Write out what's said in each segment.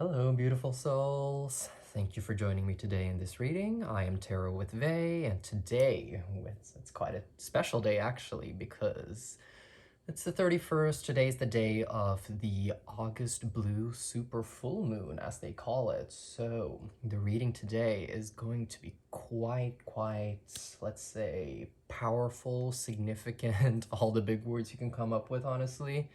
Hello, beautiful souls. Thank you for joining me today in this reading. I am Tarot with Vey, and today it's quite a special day actually because it's the 31st. Today's the day of the August Blue Super Full Moon, as they call it. So the reading today is going to be quite, let's say, powerful, significant, all the big words you can come up with, honestly.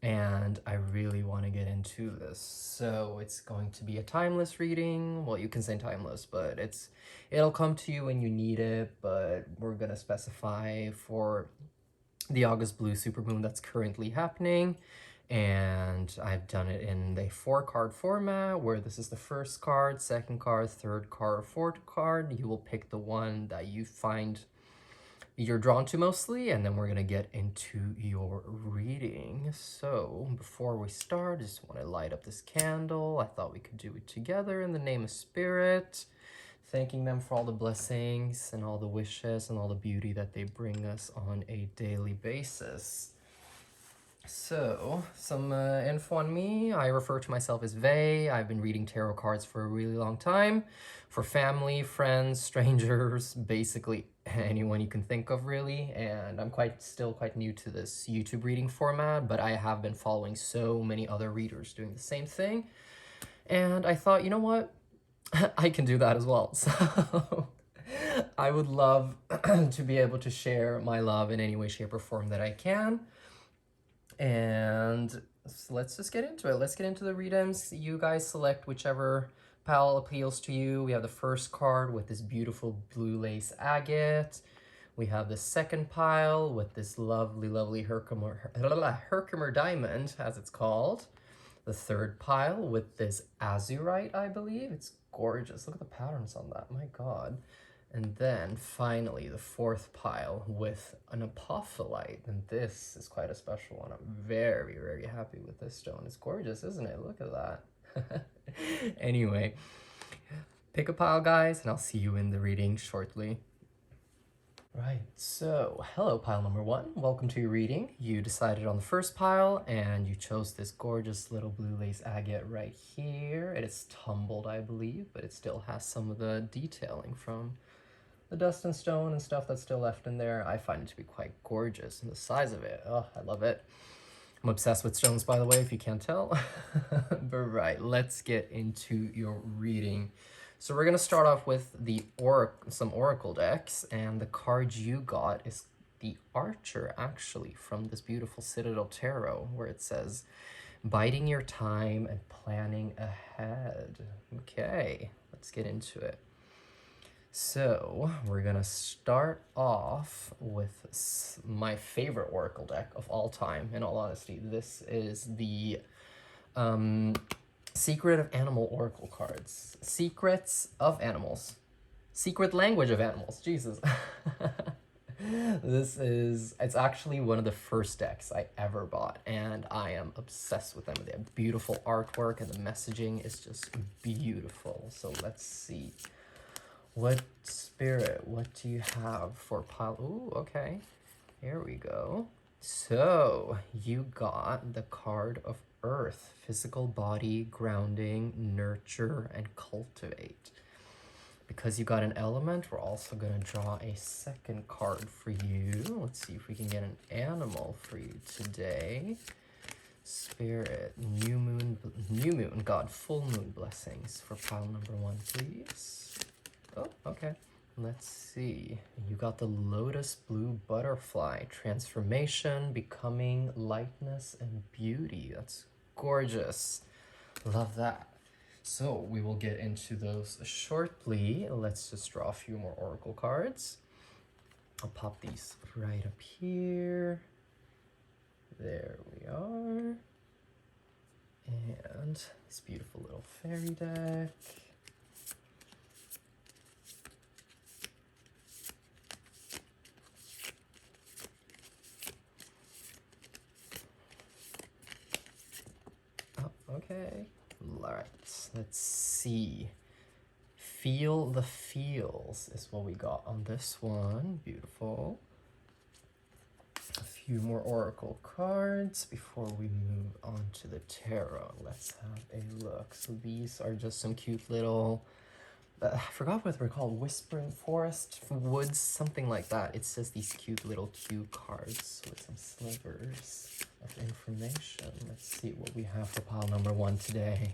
And I really want to get into this. So it's going to be a timeless reading. Well, you can say timeless, but it'll come to you when you need it, but we're going to specify for the August Blue Supermoon that's currently happening. And I've done it in the 4-card format, where this is the first card, second card, third card, fourth card. You will pick the one that you find you're drawn to mostly, and then we're gonna get into your reading. So before we start, I just want to light up this candle. I thought we could do it together in the name of Spirit, thanking them for all the blessings and all the wishes and all the beauty that they bring us on a daily basis. So, some info on me. I refer to myself as Vey. I've been reading tarot cards for a really long time. For family, friends, strangers, basically anyone you can think of, really. And I'm still quite new to this YouTube reading format, but I have been following so many other readers doing the same thing. And I thought, you know what? I can do that as well. So I would love to be able to share my love in any way, shape, or form that I can. And let's just get into it. Let's get into the readings. You guys select whichever pile appeals to you. We have the first card with this beautiful blue lace agate. We have the second pile with this lovely Herkimer diamond, as it's called. The third pile with this azurite, I believe. It's gorgeous. Look at the patterns on that. My God. And then finally the fourth pile with an apophyllite, and this is quite a special one. I'm very happy with this stone. It's gorgeous, isn't it? Look at that. Anyway, pick a pile, guys, and I'll see you in the reading shortly. Right, so hello pile number 1. Welcome to your reading. You decided on the first pile and you chose this gorgeous little blue lace agate right here. It is tumbled, I believe, but it still has some of the detailing from the dust and stone and stuff that's still left in there. I find it to be quite gorgeous, and the size of it, oh, I love it. I'm obsessed with stones, by the way, if you can't tell. But right, let's get into your reading. So we're gonna start off with some oracle decks, and the card you got is the Archer, actually, from this beautiful Citadel Tarot, where it says, biding your time and planning ahead. Okay, let's get into it. So we're gonna start off with my favorite oracle deck of all time, in all honesty. This is the Secret of Animal Oracle cards. Secrets of Animals. Secret Language of Animals. Jesus. It's actually one of the first decks I ever bought, and I am obsessed with them. They have beautiful artwork, and the messaging is just beautiful. So let's see. What spirit, what do you have for pile? Ooh, okay. Here we go. So, you got the card of Earth. Physical body, grounding, nurture, and cultivate. Because you got an element, we're also going to draw a second card for you. Let's see if we can get an animal for you today. Spirit, new moon, God, full moon blessings for pile number 1, please. Oh, okay. Let's see. You got the Lotus Blue Butterfly. Transformation, becoming, lightness, and beauty. That's gorgeous. Love that. So we will get into those shortly. Let's just draw a few more oracle cards. I'll pop these right up here. There we are. And this beautiful little fairy deck. Okay, all right, let's see. Feel the feels is what we got on this one. Beautiful. A few more oracle cards before we move on to the tarot. Let's have a look. look. So these are just some cute little, I forgot what they're called, Whispering Forest, Woods, something like that. It's just these cute little cue cards with some slivers of information. Let's see what we have for pile number 1 today.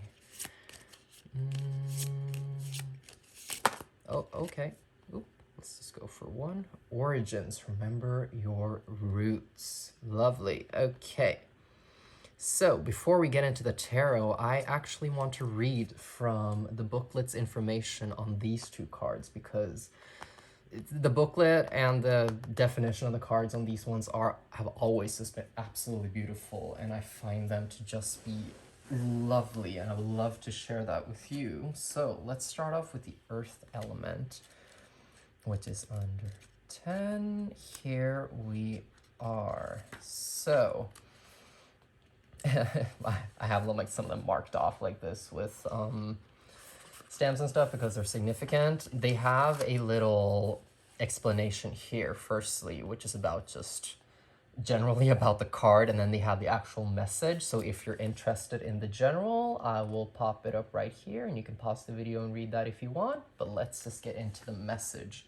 Oh, okay. Oop. Let's just go for 1. Origins, remember your roots. Lovely. Okay. So before we get into the tarot, I actually want to read from the booklet's information on these 2 cards, because the booklet and the definition of the cards on these ones have always just been absolutely beautiful, and I find them to just be lovely, and I would love to share that with you. So let's start off with the earth element, which is under 10. Here we are. So I have like some of them marked off like this with stamps and stuff because they're significant. They have a little explanation here firstly, which is about just generally about the card, and then they have the actual message. So if you're interested in the general, I will pop it up right here and you can pause the video and read that if you want, but let's just get into the message.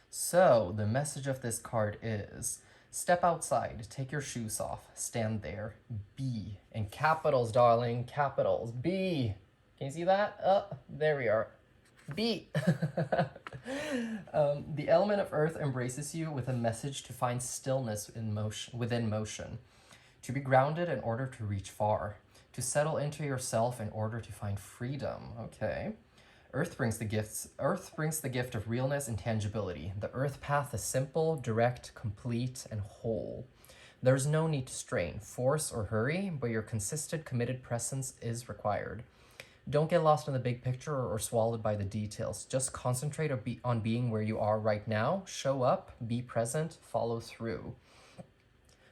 So the message of this card is: step outside, take your shoes off, stand there, be. In capitals, darling, capitals, be. Can you see that? There we are. Be. The element of earth embraces you with a message to find stillness in motion, within motion, to be grounded in order to reach far, to settle into yourself in order to find freedom. Okay. Earth brings the gift of realness and tangibility. The earth path is simple, direct, complete, and whole. There's no need to strain, force, or hurry, but your consistent, committed presence is required. Don't get lost in the big picture or swallowed by the details. Just concentrate on being where you are right now. Show up, be present, follow through.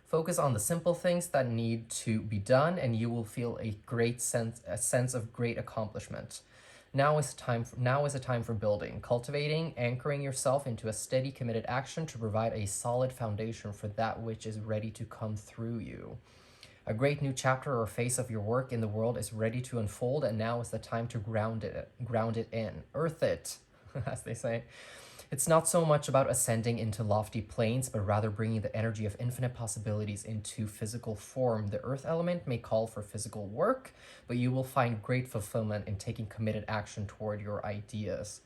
Focus on the simple things that need to be done, and you will feel a sense of great accomplishment. Now is a time for building, cultivating, anchoring yourself into a steady, committed action to provide a solid foundation for that which is ready to come through you. A great new chapter or phase of your work in the world is ready to unfold, and now is the time to ground it in, earth it, as they say. It's not so much about ascending into lofty planes, but rather bringing the energy of infinite possibilities into physical form. The earth element may call for physical work, but you will find great fulfillment in taking committed action toward your ideas.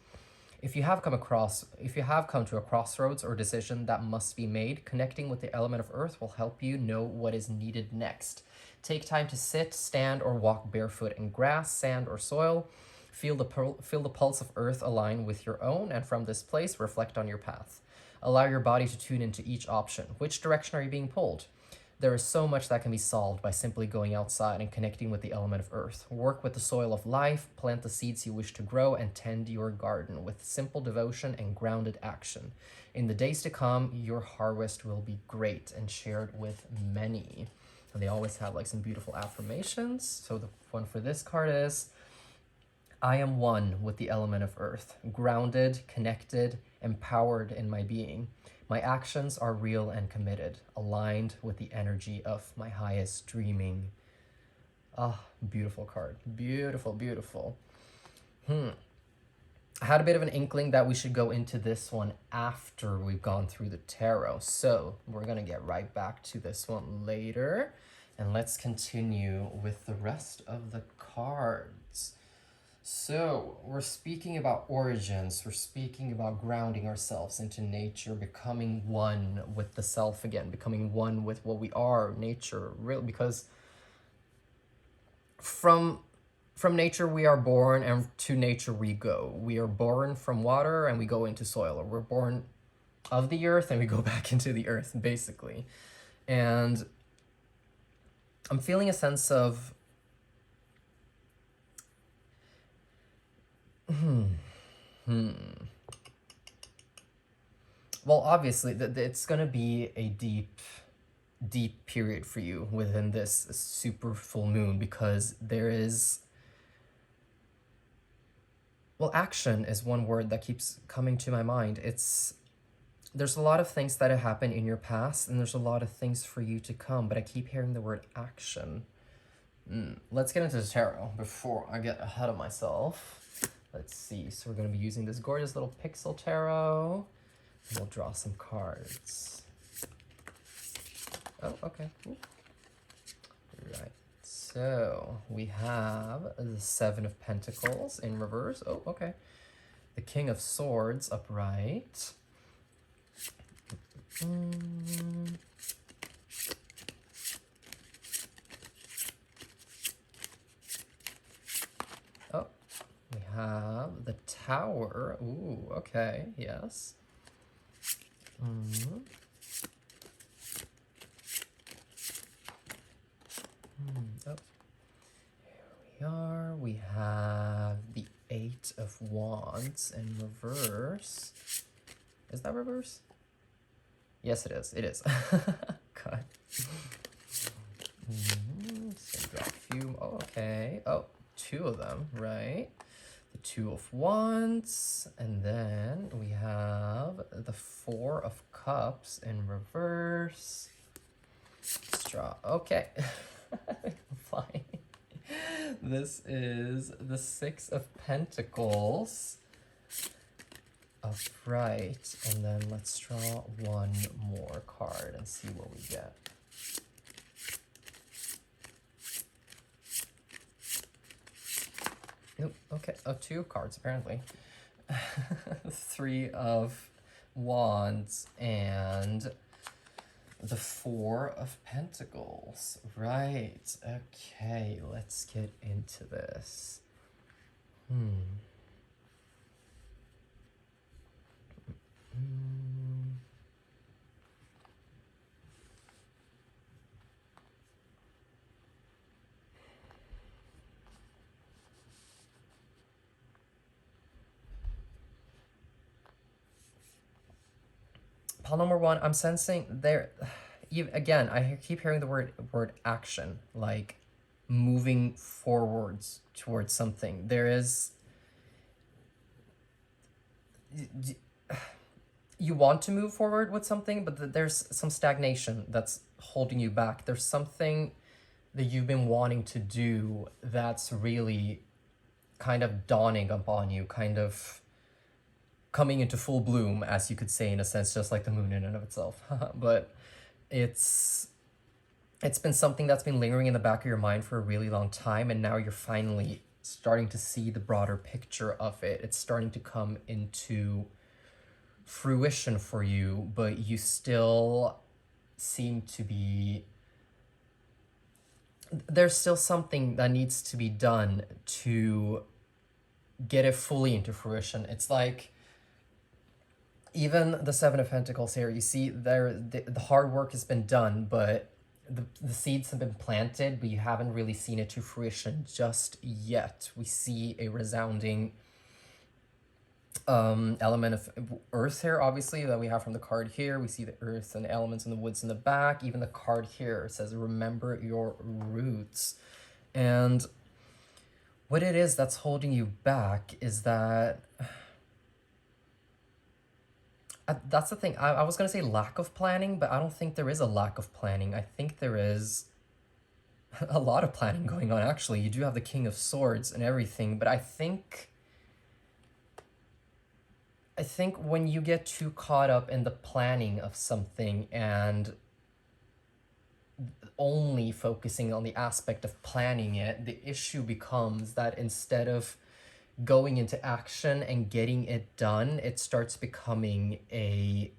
If you have come to a crossroads or decision that must be made, connecting with the element of earth will help you know what is needed next. Take time to sit, stand, or walk barefoot in grass, sand, or soil. Feel the pulse of earth align with your own, and from this place, reflect on your path. Allow your body to tune into each option. Which direction are you being pulled? There is so much that can be solved by simply going outside and connecting with the element of earth. Work with the soil of life, plant the seeds you wish to grow, and tend your garden with simple devotion and grounded action. In the days to come, your harvest will be great and shared with many. And they always have like some beautiful affirmations. So the one for this card is: I am one with the element of earth, grounded, connected, empowered in my being. My actions are real and committed, aligned with the energy of my highest dreaming. Ah, beautiful card. Beautiful, beautiful. I had a bit of an inkling that we should go into this one after we've gone through the tarot. So we're going to get right back to this one later. And let's continue with the rest of the cards. So we're speaking about origins, we're speaking about grounding ourselves into nature, becoming one with the self again, becoming one with what we are, nature, real, because from nature we are born, and to nature we go. We are born from water and we go into soil, or we're born of the earth and we go back into the earth, basically. And I'm feeling a sense of well, obviously, it's going to be a deep period for you within this super full moon, because there is, well, action is one word that keeps coming to my mind. There's a lot of things that have happened in your past, and there's a lot of things for you to come, but I keep hearing the word action. Let's get into the tarot before I get ahead of myself. Let's see. So we're going to be using this gorgeous little pixel tarot. And we'll draw some cards. Oh, okay. Ooh. Right. So we have the Seven of Pentacles in reverse. Oh, okay. The King of Swords upright. Oh, we have the Tower. Ooh, okay, yes. Oh, here we are. We have the Eight of Wands in reverse. Is that reverse? Yes, it is. It is. God. So draw a few. Oh, okay. Oh, two of them, right? The Two of Wands, and then we have the Four of Cups in reverse. Let's draw. Okay. I'm flying. This is the Six of Pentacles upright, and then let's draw one more card and see what we get. Nope, okay, oh, two cards apparently. Three of Wands and the Four of Pentacles. Right, okay, let's get into this. Pile number one, I'm sensing there, again, I keep hearing the word action, like moving forwards towards something. There is, you want to move forward with something, but there's some stagnation that's holding you back. There's something that you've been wanting to do that's really kind of dawning upon you, kind of coming into full bloom, as you could say, in a sense, just like the moon in and of itself. But it's been something that's been lingering in the back of your mind for a really long time, and now you're finally starting to see the broader picture of it. It's starting to come into fruition for you, but you still seem to be, there's still something that needs to be done to get it fully into fruition. It's like, even the Seven of Pentacles here, you see there, the hard work has been done, but the seeds have been planted, but you haven't really seen it to fruition just yet. We see a resounding element of earth here, obviously, that we have from the card here. We see the earth and elements in the woods in the back. Even the card here says, remember your roots. And what it is that's holding you back is that, that's the thing. I was going to say lack of planning, but I don't think there is a lack of planning. I think there is a lot of planning going on, actually. You do have the King of Swords and everything, but I think when you get too caught up in the planning of something and only focusing on the aspect of planning it, the issue becomes that instead of going into action and getting it done, it starts becoming a,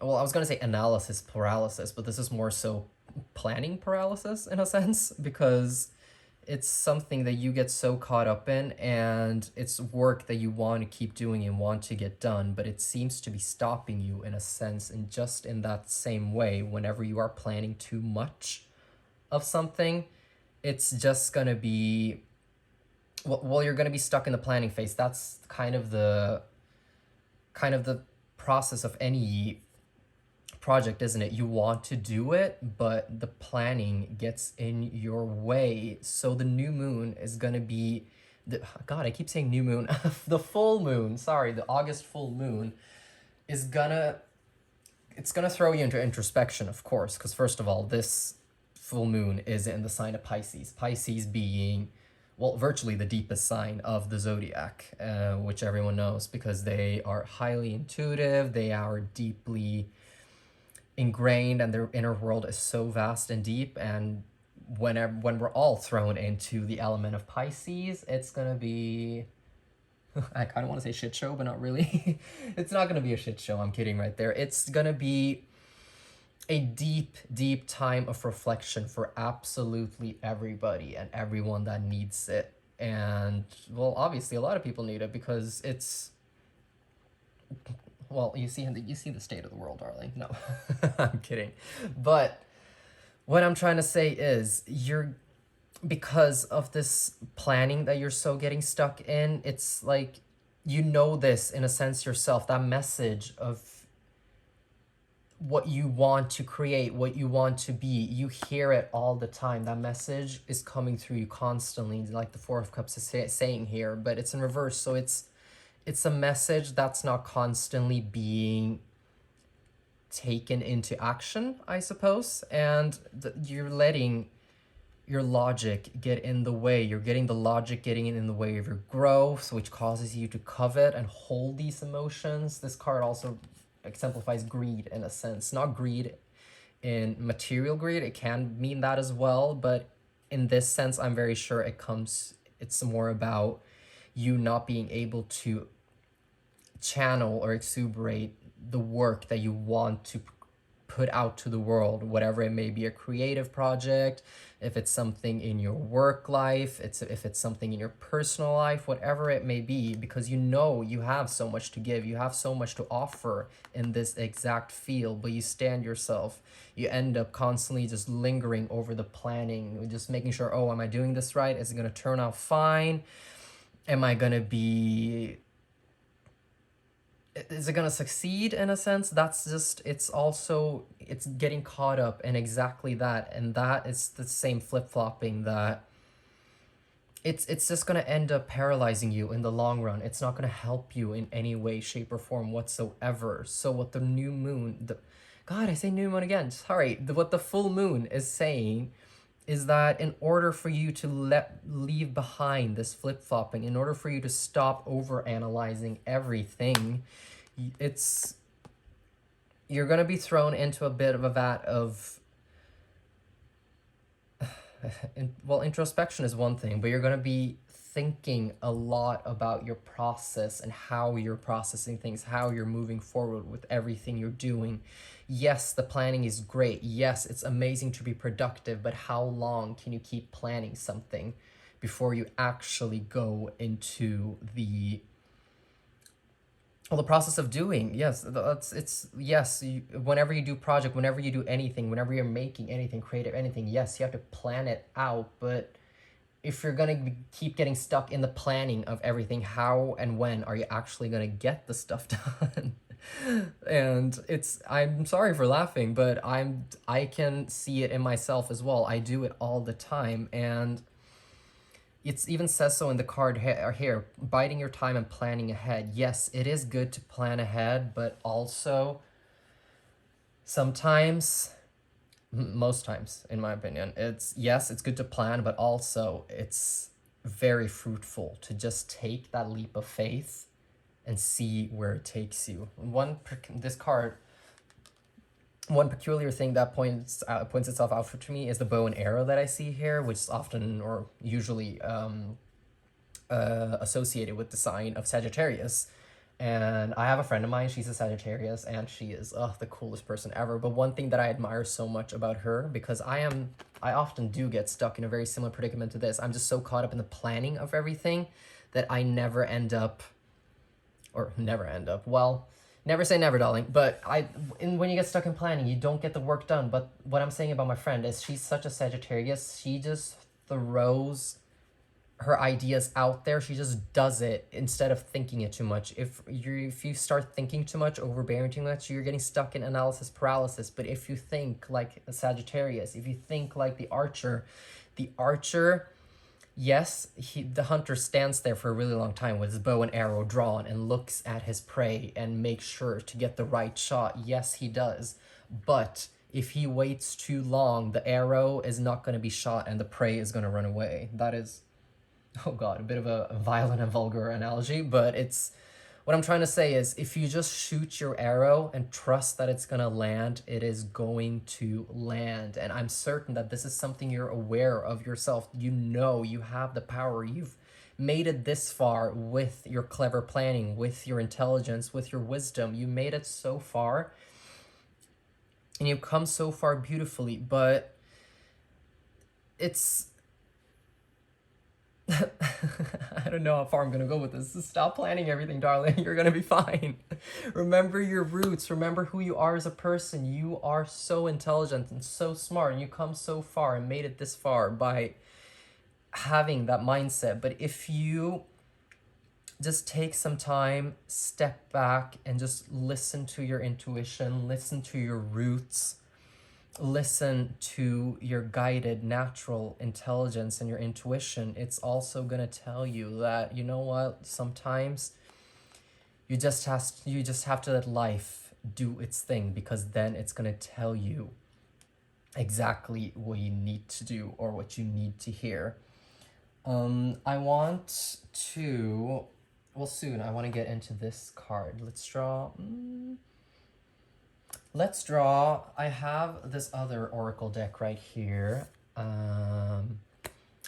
well, I was going to say analysis paralysis, but this is more so planning paralysis in a sense, because it's something that you get so caught up in, and it's work that you want to keep doing and want to get done, but it seems to be stopping you in a sense. And just in that same way, whenever you are planning too much of something, it's just going to be, well, you're going to be stuck in the planning phase. That's kind of the process of any project, isn't it? You want to do it, but the planning gets in your way. So the new moon is going to be, God, I keep saying new moon. The full moon, sorry, the August full moon is gonna, it's gonna throw you into introspection, of course, because first of all, this full moon is in the sign of Pisces. Pisces being, well, virtually the deepest sign of the zodiac, which everyone knows because they are highly intuitive, they are deeply ingrained, and their inner world is so vast and deep. And when we're all thrown into the element of Pisces, it's gonna be I kind of want to say shit show, but not really. It's not gonna be a shit show. I'm kidding right there. It's gonna be a deep, deep time of reflection for absolutely everybody and everyone that needs it. And well, obviously, a lot of people need it because it's, well, you see the state of the world, darling. No, I'm kidding. But what I'm trying to say is because of this planning that you're so getting stuck in, it's like, you know, this in a sense yourself, that message of what you want to create, what you want to be, you hear it all the time. That message is coming through you constantly, like the Four of Cups is saying here, but it's in reverse. So it's a message that's not constantly being taken into action, I suppose. And you're letting your logic get in the way. You're getting the logic getting in the way of your growth, which causes you to covet and hold these emotions. This card also exemplifies greed in a sense. Not greed in material greed, it can mean that as well, but in this sense, I'm very sure it's more about you not being able to channel or exuberate the work that you want to put out to the world, whatever it may be, a creative project, if it's something in your work life, if it's something in your personal life, whatever it may be, because you know you have so much to give, you have so much to offer in this exact field, but you stand yourself. You end up constantly just lingering over the planning, just making sure, oh, am I doing this right? Is it going to turn out fine? Am I going to be... Is it going to succeed in a sense? That's just, it's getting caught up in exactly that. And that is the same flip-flopping that it's just going to end up paralyzing you in the long run. It's not going to help you in any way, shape, or form whatsoever. So what the new moon, God, I say new moon again. Sorry. What the full moon is saying is that in order for you to leave behind this flip-flopping, in order for you to stop over-analyzing everything, you're going to be thrown into a bit of a vat of... well, introspection is one thing, but you're going to be thinking a lot about your process and how you're processing things, how you're moving forward with everything you're doing. Yes, the planning is great. Yes, it's amazing to be productive, but how long can you keep planning something before you actually go into the process of doing? Yes, whenever you do project, whenever you do anything, whenever you're making anything, creative, anything, yes, you have to plan it out, but if you're going to keep getting stuck in the planning of everything, how and when are you actually going to get the stuff done? And I'm sorry for laughing, but I can see it in myself as well. I do it all the time, and it even says so in the card here, biding your time and planning ahead. Yes, it is good to plan ahead, but also sometimes, most times, in my opinion, it's good to plan, but also it's very fruitful to just take that leap of faith and see where it takes you. One peculiar thing that points itself out to me is the bow and arrow that I see here, which is often or usually associated with the sign of Sagittarius. And I have a friend of mine, she's a Sagittarius, and she is the coolest person ever. But one thing that I admire so much about her, because I often do get stuck in a very similar predicament to this. I'm just so caught up in the planning of everything that I never end up, well, never say never, darling, but when you get stuck in planning, you don't get the work done. But what I'm saying about my friend is she's such a Sagittarius, she just throws her ideas out there. She just does it instead of thinking it too much. If you start thinking too much, overbearing too much, you're getting stuck in analysis paralysis. But if you think like a Sagittarius, if you think like the archer, yes, the hunter stands there for a really long time with his bow and arrow drawn and looks at his prey and makes sure to get the right shot. Yes, he does. But If he waits too long, the arrow is not going to be shot and the prey is going to run away. That is, oh god, a bit of a violent and vulgar analogy, but it's, what I'm trying to say is if you just shoot your arrow and trust that it's going to land, it is going to land. And I'm certain that this is something you're aware of yourself. You know you have the power. You've made it this far with your clever planning, with your intelligence, with your wisdom. You made it so far and you've come so far beautifully, but it's I don't know how far I'm gonna go with this. Stop planning everything, darling. You're gonna be fine. Remember your roots. Remember who you are as a person. You are so intelligent and so smart, and you come so far and made it this far by having that mindset. But if you just take some time, step back, and just listen to your intuition, listen to your roots, listen to your guided natural intelligence and your intuition, it's also going to tell you that, you know what, sometimes you just have to let life do its thing, because then it's going to tell you exactly what you need to do or what you need to hear. I want to, well, soon I want to get into this card. Let's draw. Let's draw. I have this other oracle deck right here.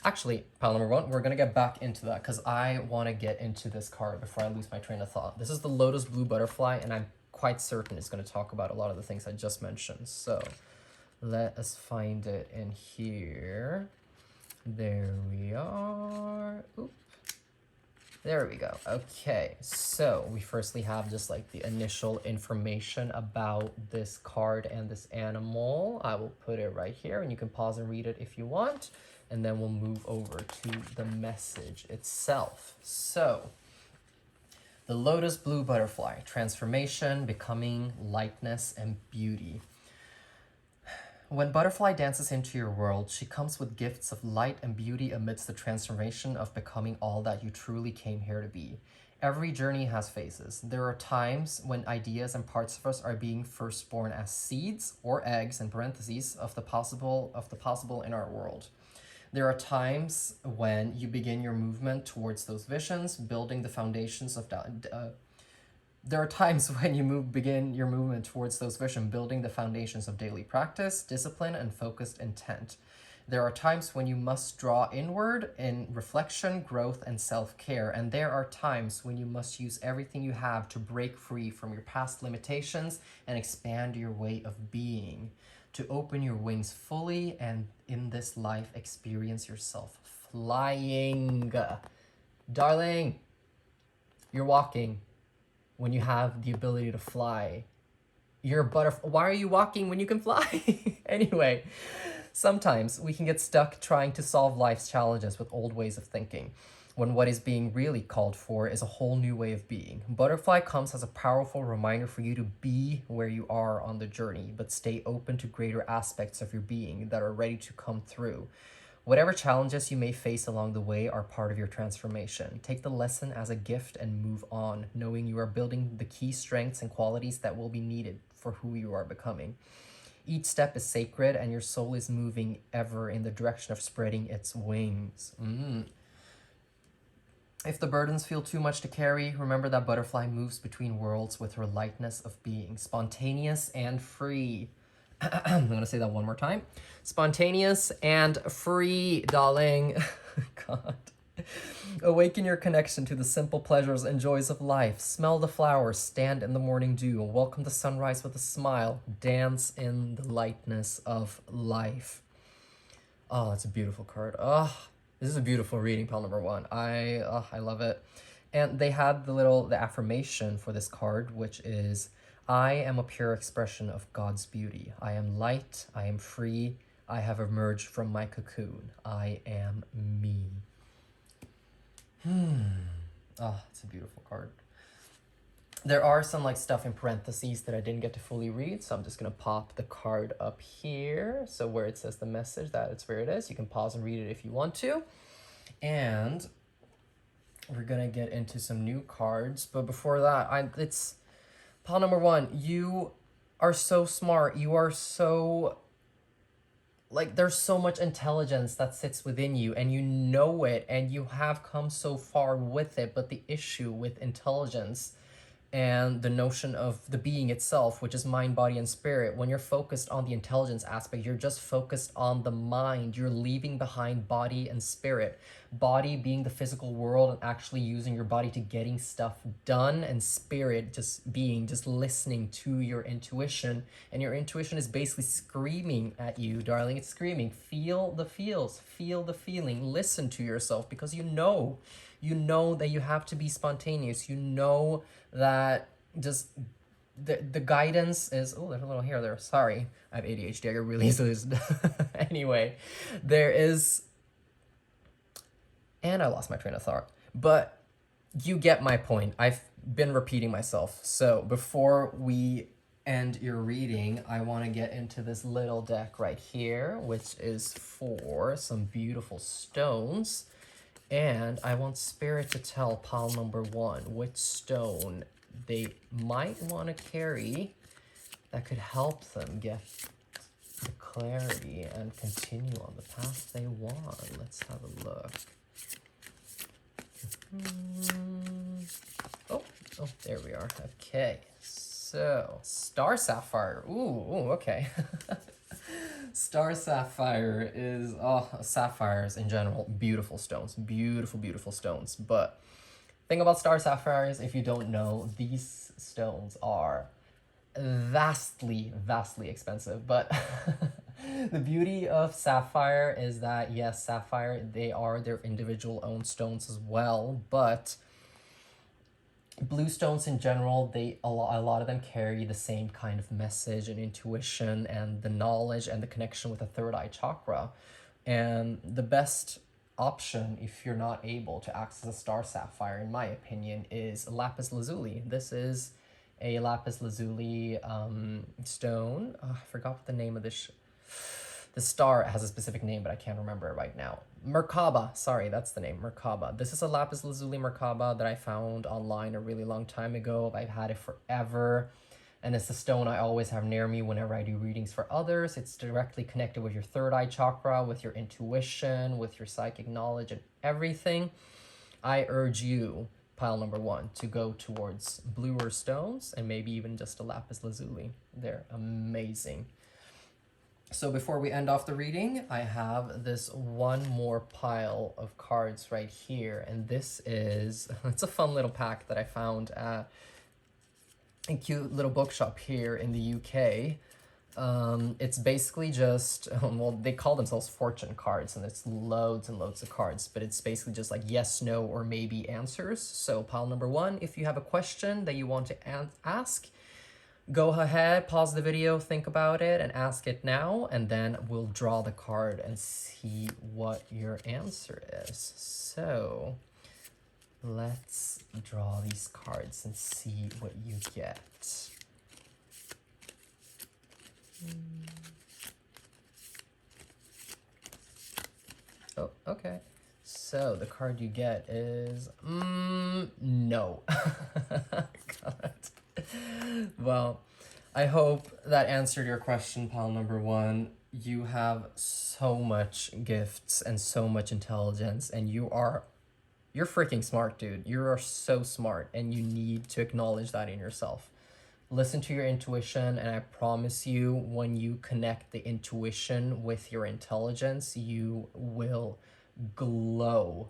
Actually, pile number one, we're going to get back into that because I want to get into this card before I lose my train of thought. This is the Lotus Blue Butterfly, and I'm quite certain it's going to talk about a lot of the things I just mentioned. So let us find it in here. There we are. Oop. There we go. Okay, so we firstly have just like the initial information about this card and this animal. I will put it right here and you can pause and read it if you want. And then we'll move over to the message itself. So, the Lotus Blue Butterfly, transformation, becoming, lightness, and beauty. When Butterfly dances into your world, she comes with gifts of light and beauty amidst the transformation of becoming all that you truly came here to be. Every journey has phases. There are times when ideas and parts of us are being first born as seeds or eggs, in parentheses, of the possible in our world. There are times when you begin your movement towards those visions, building the foundations of There are times when you begin your movement towards those visions, building the foundations of daily practice, discipline, and focused intent. There are times when you must draw inward in reflection, growth, and self-care. And there are times when you must use everything you have to break free from your past limitations and expand your way of being, to open your wings fully and in this life experience yourself flying. Darling, you're walking when you have the ability to fly. You're a butterfly. Why are you walking when you can fly? Anyway, sometimes we can get stuck trying to solve life's challenges with old ways of thinking, when what is being really called for is a whole new way of being. Butterfly comes as a powerful reminder for you to be where you are on the journey, but stay open to greater aspects of your being that are ready to come through. Whatever challenges you may face along the way are part of your transformation. Take the lesson as a gift and move on, knowing you are building the key strengths and qualities that will be needed for who you are becoming. Each step is sacred and your soul is moving ever in the direction of spreading its wings. If the burdens feel too much to carry, remember that Butterfly moves between worlds with her lightness of being, spontaneous and free. I'm going to say that one more time. Spontaneous and free, darling. God. Awaken your connection to the simple pleasures and joys of life. Smell the flowers, stand in the morning dew, welcome the sunrise with a smile, dance in the lightness of life. Oh, that's a beautiful card. Oh, this is a beautiful reading, pile number one. I love it. And they had the affirmation for this card, which is, I am a pure expression of God's beauty. I am light. I am free. I have emerged from my cocoon. I am me. Oh, it's a beautiful card. There are some stuff in parentheses that I didn't get to fully read, so I'm just gonna pop the card up here. So where it says the message, it's where it is. You can pause and read it if you want to. And we're gonna get into some new cards, but before that, it's pile number one. You are so smart. You are so, like, there's so much intelligence that sits within you, and you know it, and you have come so far with it. But the issue with intelligence and the notion of the being itself, which is mind, body, and spirit, when you're focused on the intelligence aspect, you're just focused on the mind. You're leaving behind body and spirit. Body being the physical world and actually using your body to getting stuff done, and spirit just being, just listening to your intuition. And your intuition is basically screaming at you, darling. It's screaming, feel the feels, feel the feeling, listen to yourself, because you know that you have to be spontaneous. You know that just the guidance is, oh, there's a little hair there, sorry, I have ADHD, I get really easily anyway, there is, and I lost my train of thought, but you get my point. I've been repeating myself. So before we end your reading, I want to get into this little deck right here, which is for some beautiful stones. And I want Spirit to tell pile number 1 which stone they might want to carry that could help them get the clarity and continue on the path they want. Let's have a look. Oh, there we are. Okay, so Star Sapphire. Ooh, okay. Star Sapphire is, sapphires in general, beautiful stones, beautiful stones. But thing about Star Sapphires, if you don't know, these stones are vastly expensive. But the beauty of sapphire is that, yes, sapphire, they are their individual own stones as well, but blue stones in general, a lot of them carry the same kind of message and intuition and the knowledge and the connection with the third eye chakra. And the best option, if you're not able to access a star sapphire, in my opinion, is lapis lazuli. This is a lapis lazuli stone. Oh, I forgot what the name of this the star has a specific name, but I can't remember it right now. Merkaba, sorry, that's the name, Merkaba. This is a lapis lazuli Merkaba that I found online a really long time ago. I've had it forever, and it's the stone I always have near me whenever I do readings for others. It's directly connected with your third eye chakra, with your intuition, with your psychic knowledge, and everything. I urge you, pile number 1, to go towards bluer stones, and maybe even just a lapis lazuli. They're amazing. So before we end off the reading, I have this one more pile of cards right here. And this is, it's a fun little pack that I found at a cute little bookshop here in the UK. It's basically just, well, they call themselves fortune cards, and it's loads and loads of cards, but it's basically just like yes, no, or maybe answers. So pile number 1, if you have a question that you want to ask, go ahead, pause the video, think about it, and ask it now, and then we'll draw the card and see what your answer is. So let's draw these cards and see what you get. Oh, okay. So the card you get is, no. God. Well, I hope that answered your question, pile number 1. You have so much gifts and so much intelligence, and you're freaking smart, dude. You are so smart, and you need to acknowledge that in yourself. Listen to your intuition, and I promise you, when you connect the intuition with your intelligence, you will glow.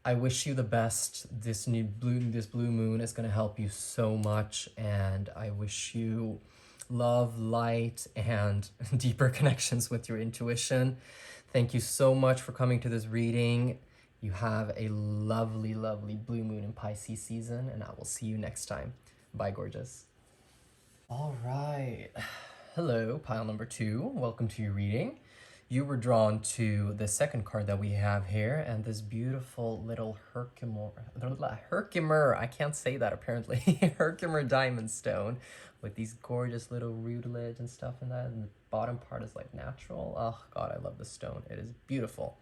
I wish you the best. This blue moon is going to help you so much, and I wish you love, light, and deeper connections with your intuition. Thank you so much for coming to this reading. You have a lovely blue moon in Pisces season, and I will see you next time. Bye, gorgeous. All right. Hello, pile number 2. Welcome to your reading. You were drawn to the second card that we have here, and this beautiful little Herkimer, I can't say that apparently, Herkimer diamond stone with these gorgeous little rootlets and stuff in that, and the bottom part is like natural. Oh God, I love this stone. It is beautiful.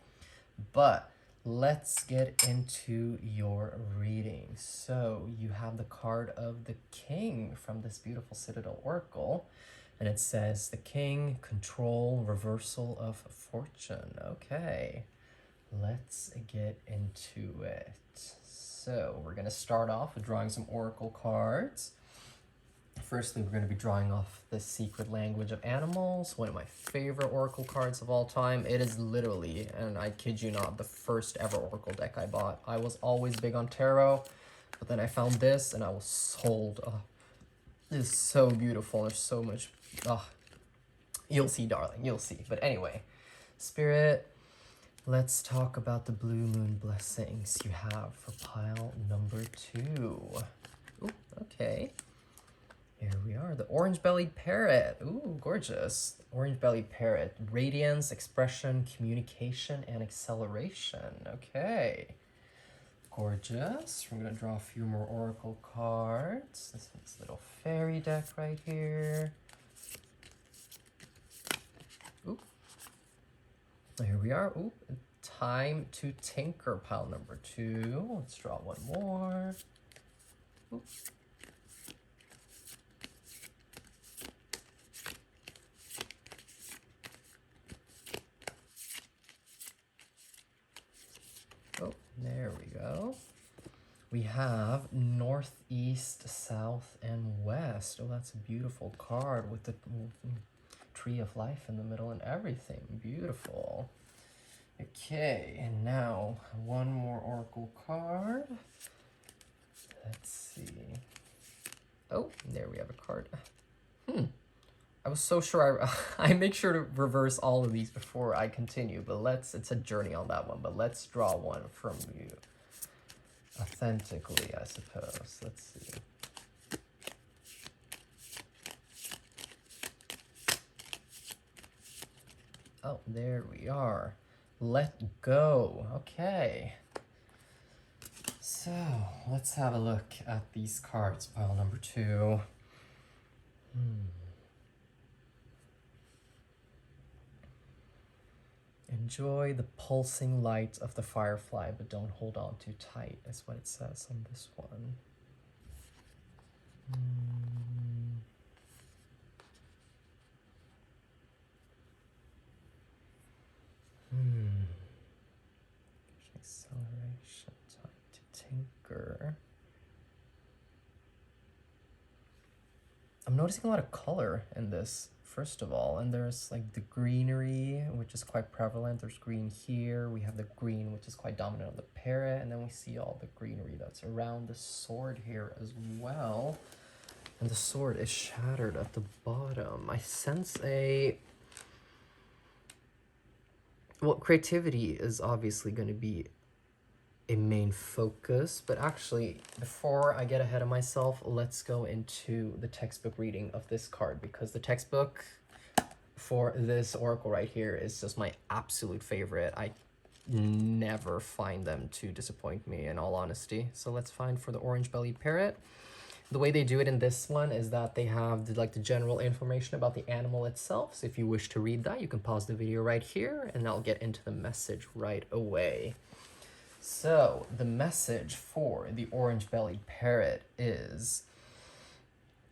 But let's get into your reading. So you have the card of the King from this beautiful Citadel Oracle. And it says, the King, control, reversal of fortune. Okay, let's get into it. So we're going to start off with drawing some oracle cards. Firstly, we're going to be drawing off the Secret Language of Animals, one of my favorite oracle cards of all time. It is literally, and I kid you not, the first ever oracle deck I bought. I was always big on tarot, but then I found this and I was sold. It is so beautiful. There's so much. You'll see, darling. You'll see. But anyway, Spirit, let's talk about the blue moon blessings you have for pile number 2. Ooh, okay. Here we are. The orange-bellied parrot. Ooh, gorgeous. Orange-bellied parrot. Radiance, expression, communication, and acceleration. Okay. Gorgeous. We're going to draw a few more oracle cards. This one's a little fairy deck right here. Ooh. Here we are. Ooh. Time to tinker, pile number 2. Let's draw one more. Ooh. Oh, there we go. We have northeast, south, and west. Oh, that's a beautiful card with the tree of life in the middle and everything. Beautiful. Okay, and now one more oracle card. Let's see. Oh, there we have a card. I was so sure I make sure to reverse all of these before I continue, but it's a journey on that one, but let's draw one from you. Authentically, I suppose. Let's see. Oh, there we are. Let go. Okay. So, let's have a look at these cards, pile number 2. Enjoy the pulsing light of the firefly, but don't hold on too tight, is what it says on this one. Acceleration, time to tinker. I'm noticing a lot of color in this, first of all, and there's like the greenery, which is quite prevalent. There's green here. We have the green, which is quite dominant on the parrot, and then we see all the greenery that's around the sword here as well. And the sword is shattered at the bottom. I sense well, creativity is obviously going to be a main focus, but actually, before I get ahead of myself, let's go into the textbook reading of this card, because the textbook for this oracle right here is just my absolute favorite. I never find them to disappoint me, in all honesty. So let's find for the orange-bellied parrot. The way they do it in this one is that they have the general information about the animal itself. So if you wish to read that, you can pause the video right here, and I'll get into the message right away. So the message for the orange-bellied parrot is,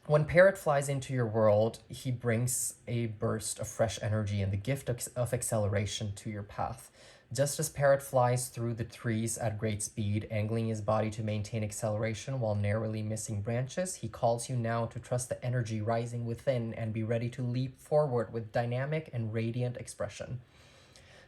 when parrot flies into your world, he brings a burst of fresh energy and the gift of acceleration to your path. Just as parrot flies through the trees at great speed, angling his body to maintain acceleration while narrowly missing branches, he calls you now to trust the energy rising within and be ready to leap forward with dynamic and radiant expression.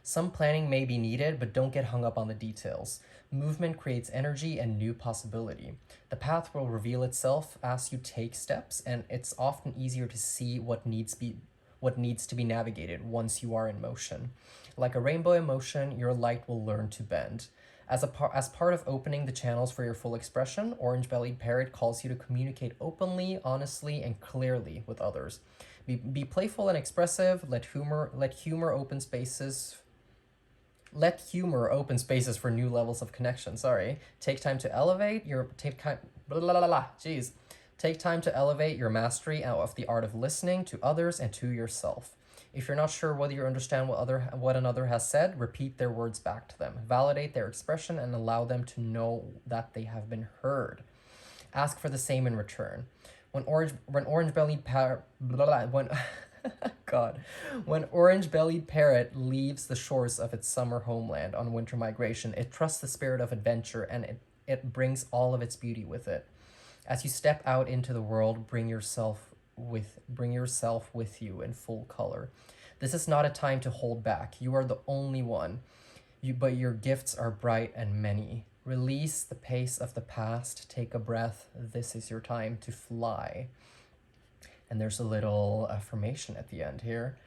Some planning may be needed, but don't get hung up on the details. Movement creates energy and new possibility. The path will reveal itself as you take steps, and it's often easier to see what needs to be navigated once you are in motion. Like a rainbow in motion, your light will learn to bend. As part of opening the channels for your full expression, Orange-bellied Parrot calls you to communicate openly, honestly, and clearly with others. Be playful and expressive. Let humor open spaces for new levels of connection. Take time to elevate your Take time to elevate your mastery of the art of listening to others and to yourself. If you're not sure whether you understand what another has said, repeat their words back to them. Validate their expression and allow them to know that they have been heard. Ask for the same in return. When orange-bellied when orange-bellied parrot leaves the shores of its summer homeland on winter migration, it trusts the spirit of adventure and it brings all of its beauty with it. As you step out into the world, bring yourself with you in full color. This is not a time to hold back. You are the only one. But your gifts are bright and many. Release the pace of the past. Take a breath. This is your time to fly. And there's a little affirmation at the end here.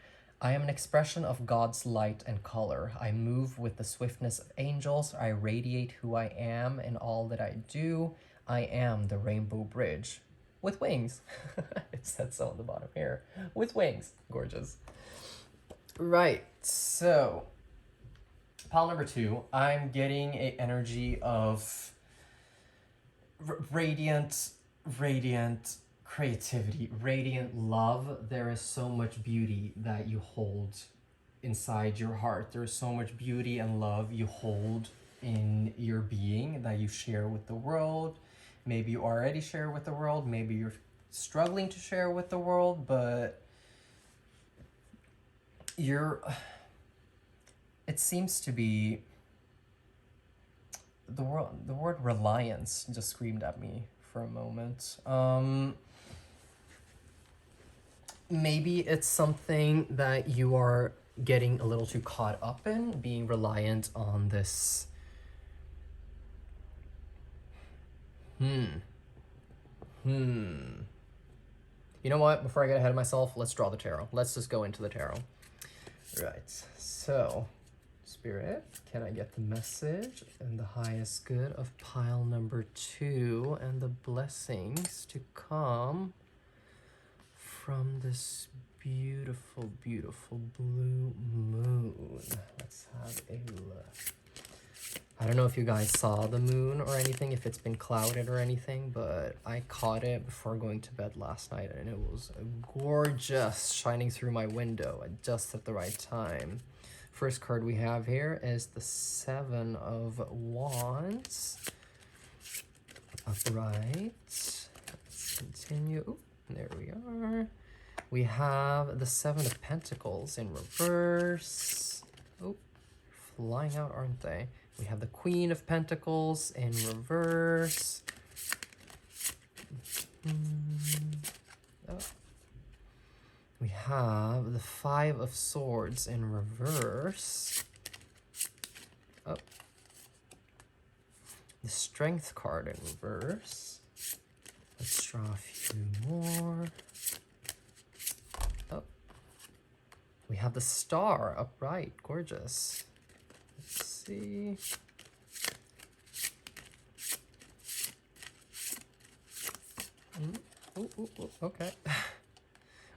I am an expression of God's light and color. I move with the swiftness of angels. I radiate who I am in all that I do. I am the rainbow bridge with wings. It said so on the bottom here. With wings. Gorgeous. Right, so pile number 2, I'm getting an energy of radiant creativity, radiant love. There is so much beauty that you hold inside your heart. There's so much beauty and love you hold in your being that you share with the world. Maybe you already share with the world, maybe you're struggling to share with the world, but it seems to be the word reliance just screamed at me for a moment. Maybe it's something that you are getting a little too caught up in, being reliant on this. You know what? Before I get ahead of myself, let's draw the tarot. Let's just go into the tarot. Right, so, Spirit, can I get the message and the highest good of pile number 2 and the blessings to come from this beautiful, beautiful blue moon? Let's have a look. I don't know if you guys saw the moon or anything, if it's been clouded or anything, but I caught it before going to bed last night and it was gorgeous, shining through my window at just at the right time. First card we have here is the 7 of Wands. Upright. Let's continue. Ooh, there we are. We have the 7 of Pentacles in reverse. Oh, flying out, aren't they? We have the Queen of Pentacles in reverse. Oh. We have the 5 of Swords in reverse. Oh. The Strength card in reverse. Let's draw a few more. Oh. We have the Star upright. Gorgeous. Let's see. Okay.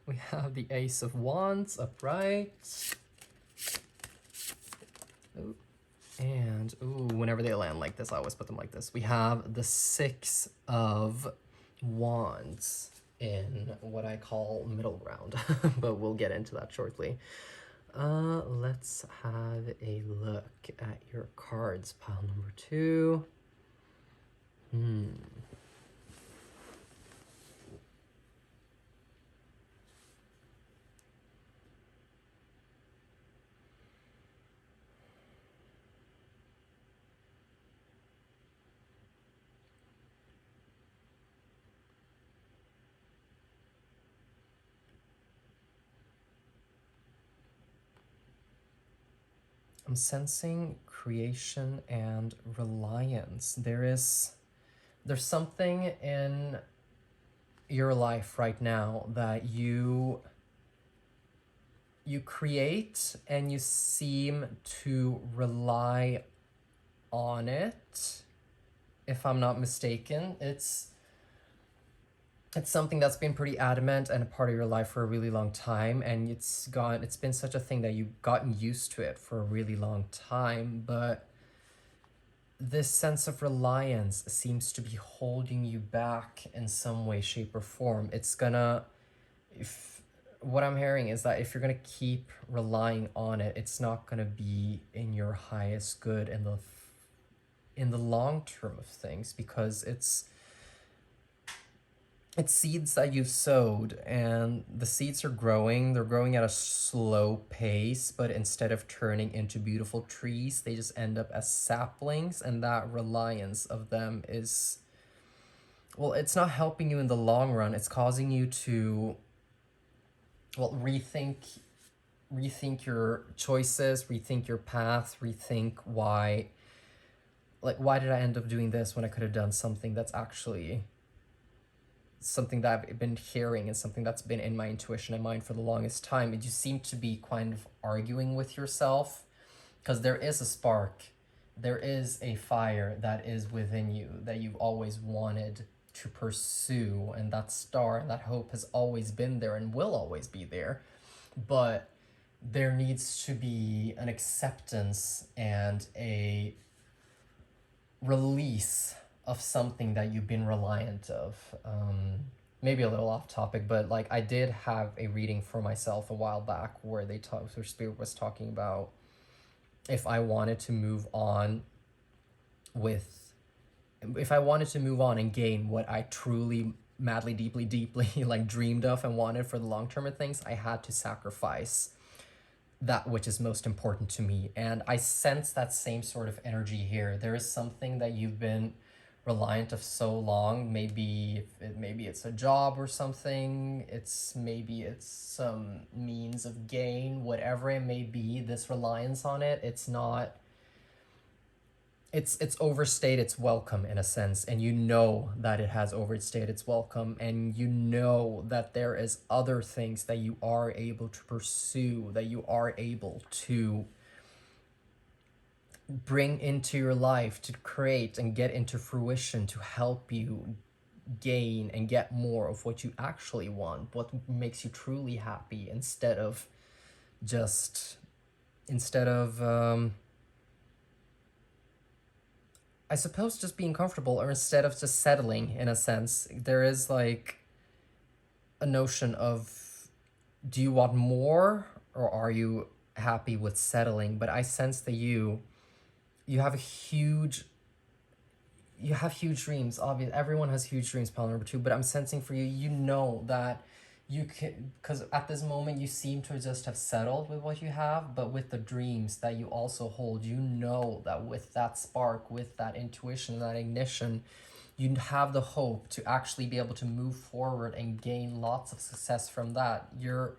We have the Ace of Wands upright. Ooh. And, whenever they land like this, I always put them like this. We have the 6 of Wands in what I call middle ground, but we'll get into that shortly. Let's have a look at your cards, pile number 2. I'm sensing creation and reliance. There's something in your life right now that you create and you seem to rely on it, if I'm not mistaken. It's something that's been pretty adamant and a part of your life for a really long time, and it's been such a thing that you've gotten used to it for a really long time, but this sense of reliance seems to be holding you back in some way, shape, or form. It's gonna, what I'm hearing is that if you're going to keep relying on it, it's not going to be in your highest good in the long term of things, because it's seeds that you've sowed, and the seeds are growing. They're growing at a slow pace, but instead of turning into beautiful trees, they just end up as saplings, and that reliance of them is, well, it's not helping you in the long run. It's causing you to, well, rethink your choices, rethink your path, rethink why, like, why did I end up doing this when I could have done something that's actually something that I've been hearing and something that's been in my intuition and mind for the longest time. And you seem to be kind of arguing with yourself, because there is a spark, there is a fire that is within you that you've always wanted to pursue, and that star and that hope has always been there and will always be there. But there needs to be an acceptance and a release of something that you've been reliant of. Maybe a little off topic, but like, I did have a reading for myself a while back where where Spirit was talking about if I wanted to move on and gain what I truly, madly, deeply like dreamed of and wanted for the long term of things, I had to sacrifice that which is most important to me. And I sense that same sort of energy here. There is something that you've been reliant of so long. Maybe it's a job or something. Maybe it's some means of gain, whatever it may be. This reliance on it, it's overstayed its welcome in a sense, and you know that it has overstayed its welcome, and you know that there is other things that you are able to pursue, that you are able to bring into your life, to create and get into fruition, to help you gain and get more of what you actually want, what makes you truly happy, instead of I suppose just being comfortable, or instead of just settling in a sense. There is like a notion of, do you want more, or are you happy with settling? But I sense that you have huge dreams. Obviously, everyone has huge dreams, pile number two, but I'm sensing for you, you know that you can, because at this moment you seem to just have settled with what you have, but with the dreams that you also hold, you know that with that spark, with that intuition, that ignition, you have the hope to actually be able to move forward and gain lots of success from that. You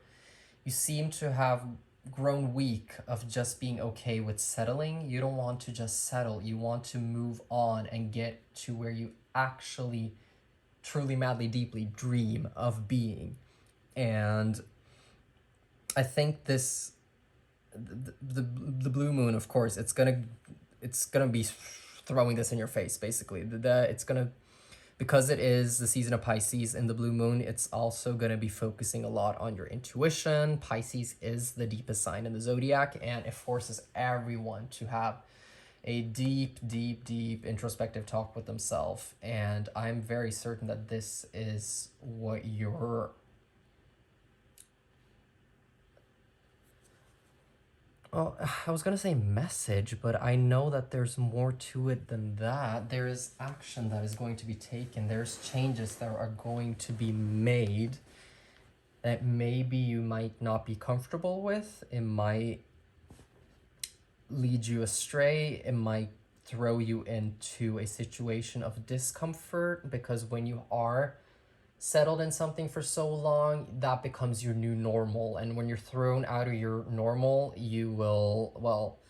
seem to have grown weak of just being okay with settling. You don't want to just settle. You want to move on and get to where you actually truly, madly, deeply dream of being. And I think the blue moon, of course, it's gonna be throwing this in your face, basically. It's gonna, because it is the season of Pisces in the blue moon, it's also going to be focusing a lot on your intuition. Pisces is the deepest sign in the zodiac, and it forces everyone to have a deep introspective talk with themselves. And I'm very certain that this is what well, I was gonna say message, but I know that there's more to it than that. There is action that is going to be taken. There's changes that are going to be made that maybe you might not be comfortable with. It might lead you astray. It might throw you into a situation of discomfort, because when you are settled in something for so long, that becomes your new normal. And when you're thrown out of your normal, you will, well,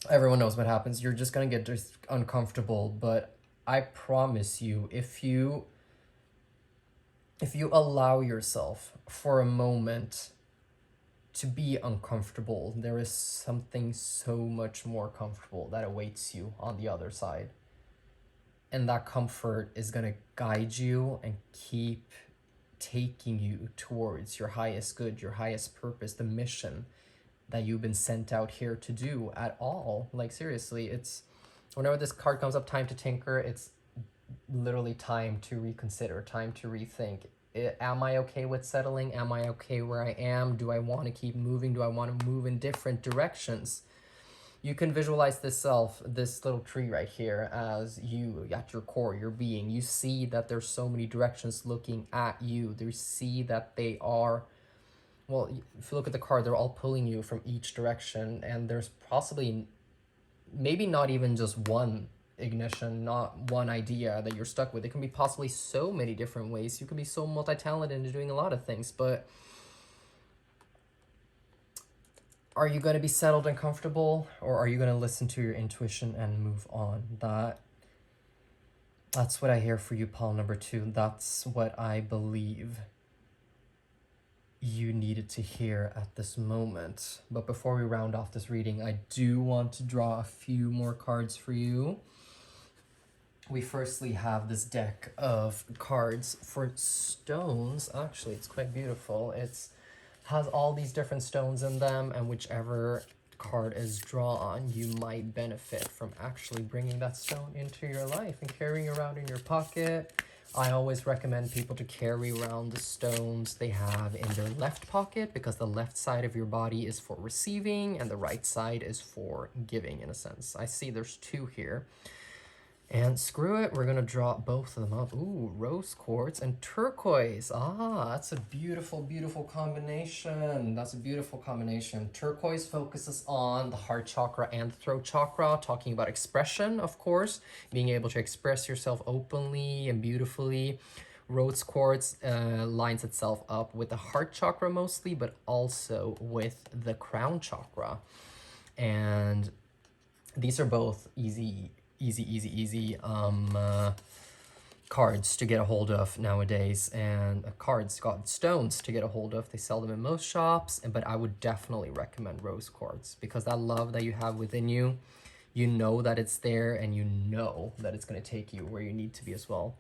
everyone knows what happens. You're just going to get just uncomfortable. But I promise you, if you allow yourself for a moment to be uncomfortable, there is something so much more comfortable that awaits you on the other side. And that comfort is going to guide you and keep taking you towards your highest good, your highest purpose, the mission that you've been sent out here to do at all. Like, seriously, it's, whenever this card comes up, time to tinker, it's literally time to reconsider, time to rethink. Am I okay with settling? Am I okay where I am? Do I want to keep moving? Do I want to move in different directions? You can visualize this self, this little tree right here, as you, at your core, your being. You see that there's so many directions looking at you. You see that they are, well, if you look at the card, they're all pulling you from each direction, and there's possibly, maybe not even just one ignition, not one idea that you're stuck with. It can be possibly so many different ways. You can be so multi-talented and doing a lot of things, but are you going to be settled and comfortable, or are you going to listen to your intuition and move on? That's what I hear for you, pile number 2. That's what I believe you needed to hear at this moment. But before we round off this reading, I do want to draw a few more cards for you. We firstly have this deck of cards for stones. Actually, it's quite beautiful. It's has all these different stones in them, and whichever card is drawn, you might benefit from actually bringing that stone into your life and carrying around in your pocket. I always recommend people to carry around the stones they have in their left pocket, because the left side of your body is for receiving and the right side is for giving, in a sense. I see there's 2 here. And screw it, we're gonna draw both of them up. Ooh, rose quartz and turquoise. Ah, that's a beautiful, beautiful combination. That's a beautiful combination. Turquoise focuses on the heart chakra and the throat chakra, talking about expression, of course, being able to express yourself openly and beautifully. Rose quartz lines itself up with the heart chakra mostly, but also with the crown chakra. And these are both easy cards to get a hold of nowadays, and cards got stones to get a hold of. They sell them in most shops, but I would definitely recommend rose quartz, because that love that you have within you, you know that it's there, and you know that it's going to take you where you need to be as well.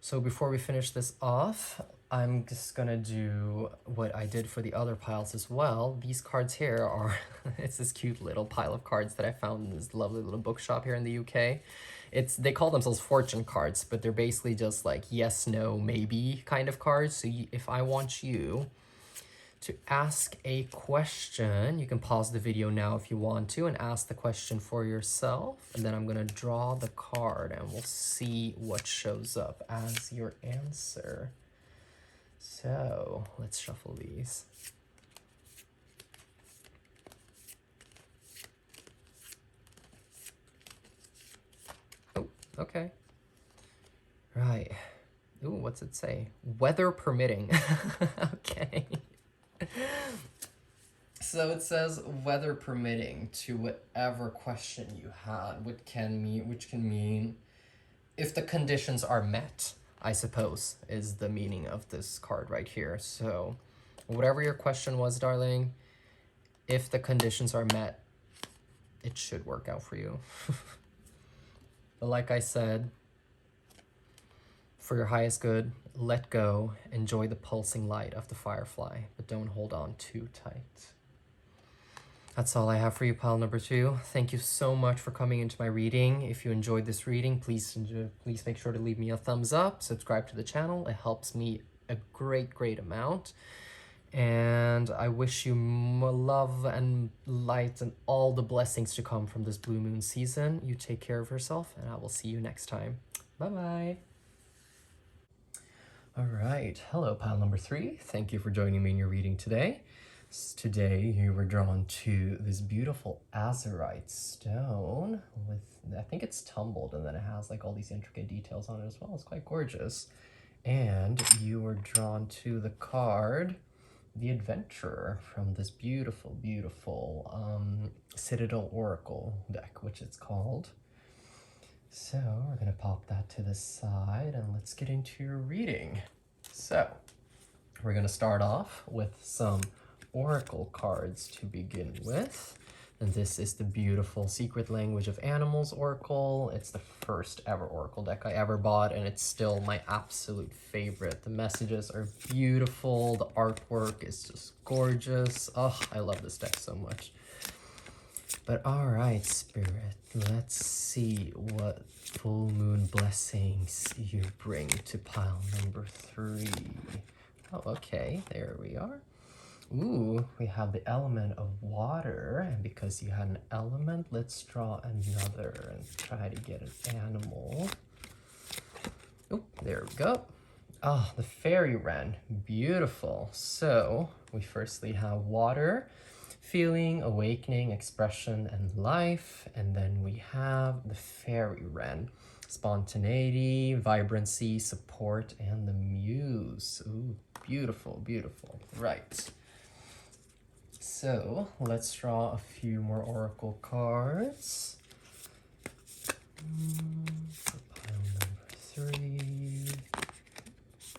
So before we finish this off, I'm just gonna do what I did for the other piles as well. These cards here are, it's this cute little pile of cards that I found in this lovely little bookshop here in the UK. They call themselves fortune cards, but they're basically just like yes, no, maybe kind of cards. So if I want you to ask a question, you can pause the video now if you want to and ask the question for yourself, and then I'm gonna draw the card and we'll see what shows up as your answer. So let's shuffle these. Oh, okay. Right. Ooh, what's it say? Weather permitting. Okay. So it says weather permitting to whatever question you had, which can mean if the conditions are met, I suppose, is the meaning of this card right here. So whatever your question was, darling, if the conditions are met, it should work out for you. But like I said, for your highest good, let go, enjoy the pulsing light of the firefly, but don't hold on too tight. That's all I have for you, pile number 2. Thank you so much for coming into my reading. If you enjoyed this reading, please make sure to leave me a thumbs up, subscribe to the channel. It helps me a great amount. And I wish you love and light and all the blessings to come from this blue moon season. You take care of yourself, and I will see you next time. Bye-bye. All right, hello, pile number 3. Thank you for joining me in your reading today. Today you were drawn to this beautiful Azurite stone with, I think it's tumbled, and then it has like all these intricate details on it as well. It's quite gorgeous. And you were drawn to the card, the Adventurer, from this beautiful Citadel Oracle deck, which it's called. So we're gonna pop that to the side and let's get into your reading. So we're gonna start off with some oracle cards to begin with, and this is the beautiful Secret Language of Animals oracle. It's the first ever oracle deck I ever bought, and it's still my absolute favorite. The messages are beautiful, the artwork is just gorgeous. Oh, I love this deck so much. But all right, Spirit, let's see what full moon blessings you bring to pile number 3. Oh, okay, there we are. Ooh, we have the element of water, and because you had an element, let's draw another and try to get an animal. Oh, there we go. Oh, the fairy wren, beautiful. So we firstly have water, feeling, awakening, expression, and life, and then we have the fairy wren, spontaneity, vibrancy, support, and the muse. Ooh, beautiful, beautiful. Right. So let's draw a few more oracle cards. For pile number 3.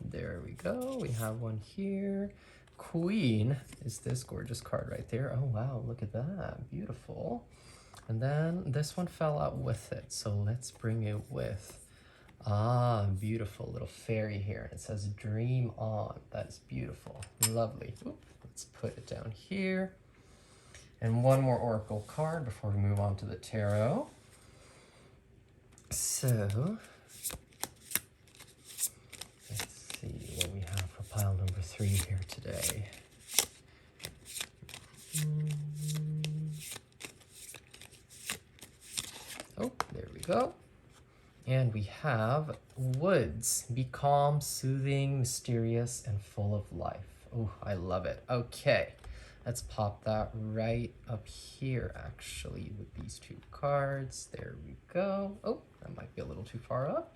There we go. We have one here. Queen is this gorgeous card right there. Oh wow, look at that. Beautiful. And then this one fell out with it. So let's bring it with. Ah, beautiful little fairy here. It says dream on. That is beautiful. Lovely. Oop. Let's put it down here. And one more oracle card before we move on to the tarot. So, let's see what we have for pile number 3 here today. Oh, there we go. And we have woods. Be calm, soothing, mysterious, and full of life. Oh, I love it. Okay, let's pop that right up here, actually, with these 2 cards. There we go. Oh, that might be a little too far up.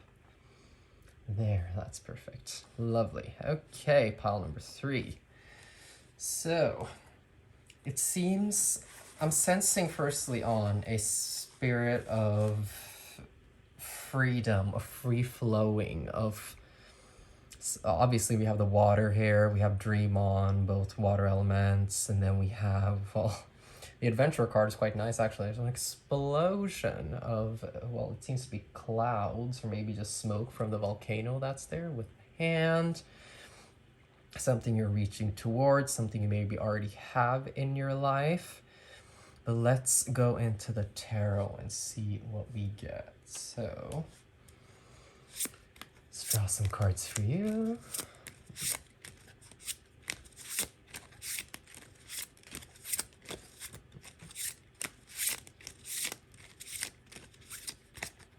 There, that's perfect. Lovely. Okay, pile number 3. So, it seems I'm sensing firstly on a spirit of freedom, of free flowing, of obviously we have the water here, we have dream on, both water elements, and then we have, well, the adventurer card is quite nice actually. There's an explosion of, well, it seems to be clouds or maybe just smoke from the volcano that's there with hand. Something you're reaching towards, something you maybe already have in your life. But let's go into the tarot and see what we get. So, let's draw some cards for you.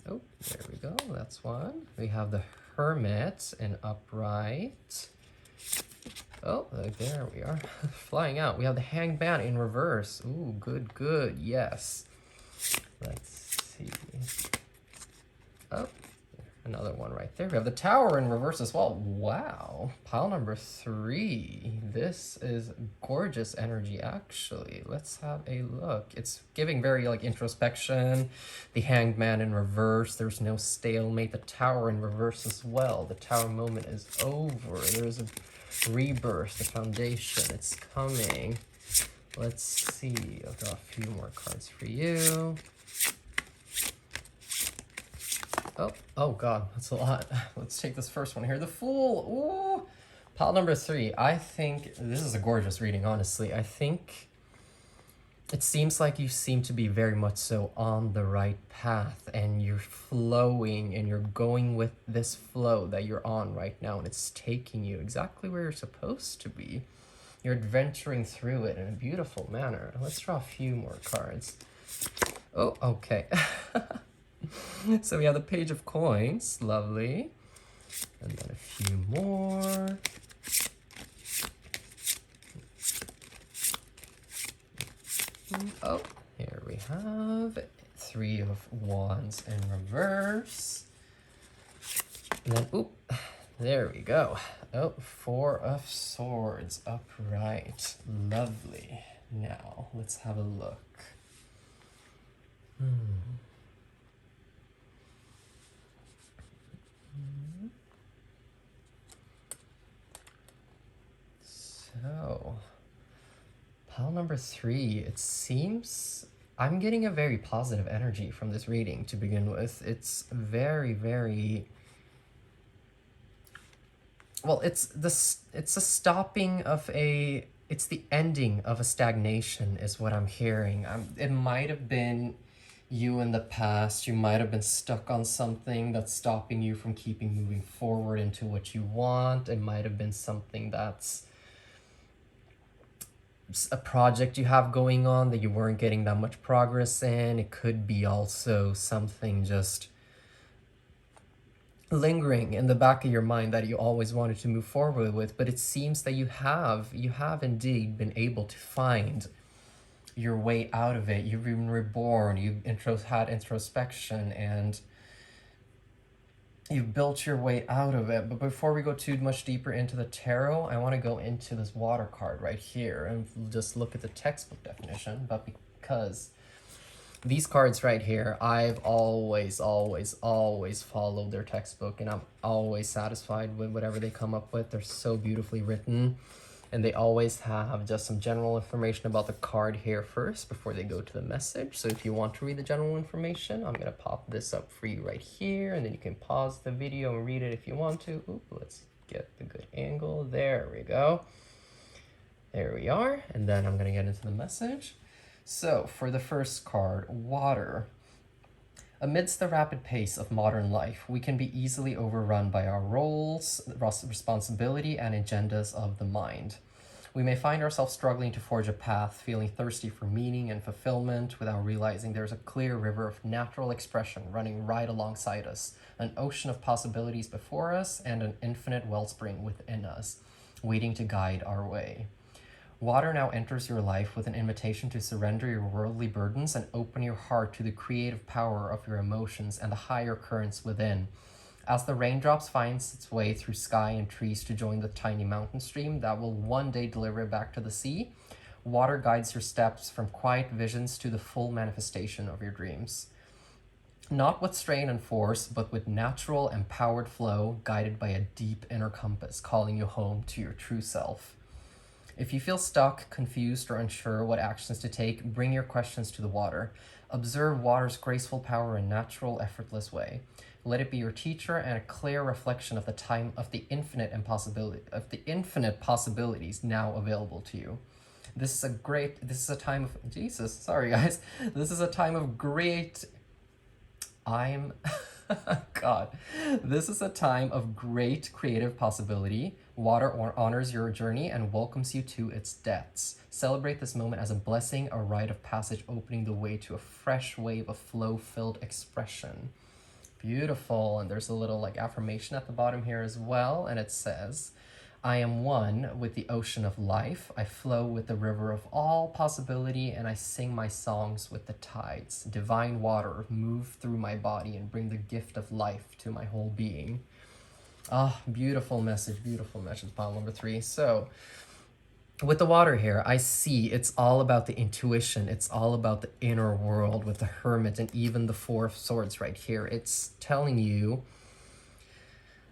Oh, there we go, that's one. We have the Hermit in upright. Oh, there we are, flying out. We have the Hanged Man in reverse. Ooh, good, good, yes. Let's see. Oh, another one right there. We have the Tower in reverse as well. Wow, pile number 3. This is gorgeous energy, actually. Let's have a look. It's giving very, like, introspection. The Hanged Man in reverse. There's no stalemate. The Tower in reverse as well. The Tower moment is over. There's a rebirth, the foundation. It's coming. Let's see. I'll draw a few more cards for you. Oh god, that's a lot. Let's take this first one here. The Fool. Ooh. Pile number 3. I think this is a gorgeous reading, honestly. I think it seems like you seem to be very much so on the right path, and you're flowing and you're going with this flow that you're on right now, and it's taking you exactly where you're supposed to be. You're adventuring through it in a beautiful manner. Let's draw a few more cards. Oh, okay. So we have the Page of Coins, lovely. And then a few more. Oh, here we have 3 of Wands in reverse. And then, oop, there we go. Oh, 4 of Swords upright. Lovely. Now, let's have a look. So, pile number 3, it seems I'm getting a very positive energy from this reading to begin with. It's very, very, well, it's a stopping of a it's the ending of a stagnation is what I'm hearing. It might have been you in the past. You might have been stuck on something that's stopping you from keeping moving forward into what you want. It might have been something that's a project you have going on that you weren't getting that much progress in. It could be also something just lingering in the back of your mind that you always wanted to move forward with, but it seems that you have indeed been able to find your way out of it. You've been reborn, you've had introspection, and you've built your way out of it. But before we go too much deeper into the tarot, I want to go into this water card right here and just look at the textbook definition. But because these cards right here, I've always followed their textbook, and I'm always satisfied with whatever they come up with. They're so beautifully written, and they always have just some general information about the card here first before they go to the message. So if you want to read the general information, I'm gonna pop this up for you right here, and then you can pause the video and read it if you want to. Oop, let's get the good angle. There we go. There we are, and then I'm gonna get into the message. So, for the first card, water. Amidst the rapid pace of modern life, we can be easily overrun by our roles, responsibility, and agendas of the mind. We may find ourselves struggling to forge a path, feeling thirsty for meaning and fulfillment without realizing there's a clear river of natural expression running right alongside us, an ocean of possibilities before us, and an infinite wellspring within us, waiting to guide our way. Water now enters your life with an invitation to surrender your worldly burdens and open your heart to the creative power of your emotions and the higher currents within. As the raindrops finds its way through sky and trees to join the tiny mountain stream that will one day deliver it back to the sea, water guides your steps from quiet visions to the full manifestation of your dreams. Not with strain and force, but with natural, empowered flow, guided by a deep inner compass calling you home to your true self. If you feel stuck, confused, or unsure what actions to take, bring your questions to the water. Observe water's graceful power in natural, effortless way. Let it be your teacher and a clear reflection of the infinite possibilities now available to you. This is a time of Jesus. Sorry guys. This is a time of great. God. This is a time of great creative possibility. Water honors your journey and welcomes you to its depths. Celebrate this moment as a blessing, a rite of passage opening the way to a fresh wave of flow-filled expression. Beautiful. And there's a little affirmation at the bottom here as well. And it says, I am one with the ocean of life. I flow with the river of all possibility, and I sing my songs with the tides. Divine water, move through my body and bring the gift of life to my whole being. Ah, beautiful message, pile number 3. So, with the water here, I see it's all about the intuition. It's all about the inner world with the Hermit and even the 4 of Swords right here. It's telling you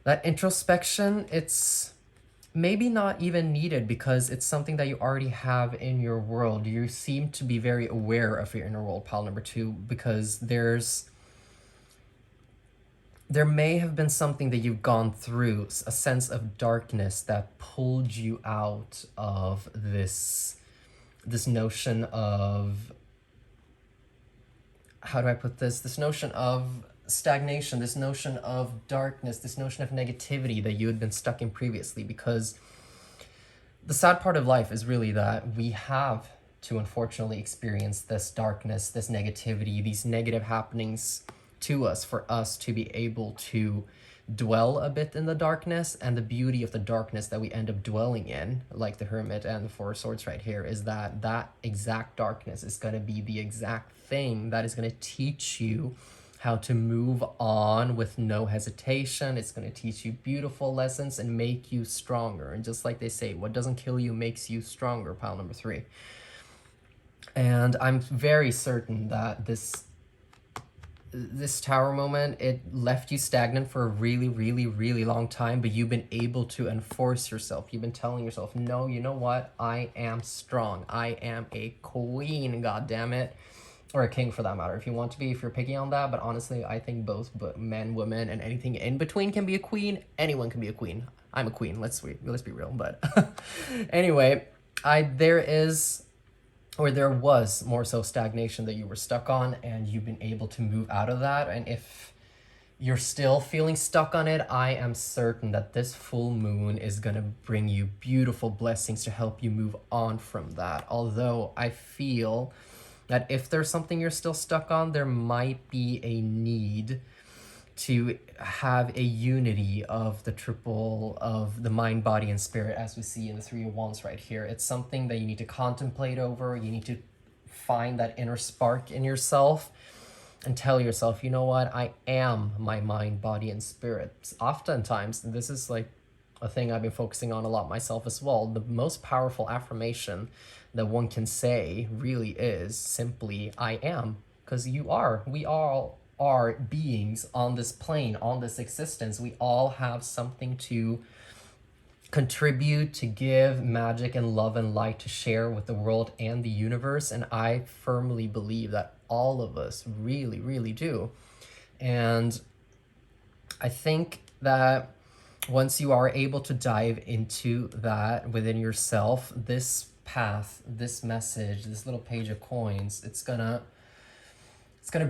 that introspection, it's maybe not even needed because it's something that you already have in your world. You seem to be very aware of your inner world, pile number 2, because there may have been something that you've gone through, a sense of darkness that pulled you out of this notion of, how do I put this? This notion of stagnation, this notion of darkness, this notion of negativity that you had been stuck in previously. Because the sad part of life is really that we have to unfortunately experience this darkness, this negativity, these negative happenings to us for us to be able to dwell a bit in the darkness. And the beauty of the darkness that we end up dwelling in, like the Hermit and the 4 of Swords right here, is that exact darkness is going to be the exact thing that is going to teach you how to move on with no hesitation. It's going to teach you beautiful lessons and make you stronger. And just like they say, what doesn't kill you makes you stronger, pile number 3. And I'm very certain that this tower moment, it left you stagnant for a really long time, but you've been able to enforce yourself. You've been telling yourself, no, you know what? I am strong. I am a queen, god damn it. Or a king for that matter, if you want to be, if you're picky on that. But honestly, I think both men, women, and anything in between can be a queen. Anyone can be a queen. I'm a queen, let's be real. But anyway, there is, or there was more so stagnation that you were stuck on, and you've been able to move out of that. And if you're still feeling stuck on it, I am certain that this full moon is going to bring you beautiful blessings to help you move on from that. Although I feel that if there's something you're still stuck on, there might be a need to have a unity of the triple of the mind, body, and spirit, as we see in the Three of Wands right here. It's something that you need to contemplate over. You need to find that inner spark in yourself and tell yourself, you know what, I am my mind, body, and spirit. Oftentimes, this is like a thing I've been focusing on a lot myself as well. The most powerful affirmation that one can say really is simply, I am. Because you are. We all are beings on this plane, on this existence. We all have something to contribute, to give, magic and love and light to share with the world and the universe. And I firmly believe that all of us really, really do. And I think that once you are able to dive into that within yourself, this path, this message, this little page of coins, it's gonna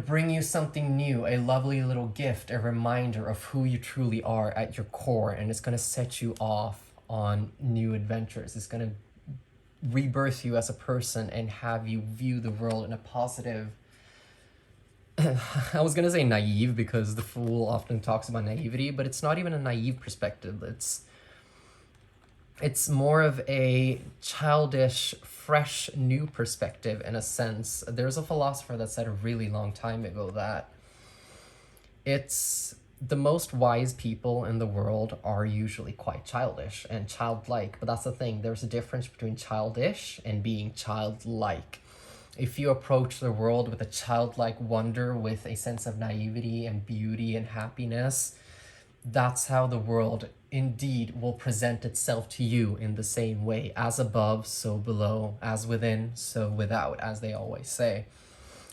bring you something new, a lovely little gift, a reminder of who you truly are at your core, and it's gonna set you off on new adventures. It's gonna rebirth you as a person and have you view the world in a positive, I was gonna say naive, because the Fool often talks about naivety, but it's not even a naive perspective. It's more of a childish, fresh, new perspective in a sense. There's a philosopher that said a really long time ago that it's the most wise people in the world are usually quite childish and childlike. But that's the thing, there's a difference between childish and being childlike. If you approach the world with a childlike wonder, with a sense of naivety and beauty and happiness, that's how the world indeed will present itself to you, in the same way. As above, so below. As within, so without, as they always say.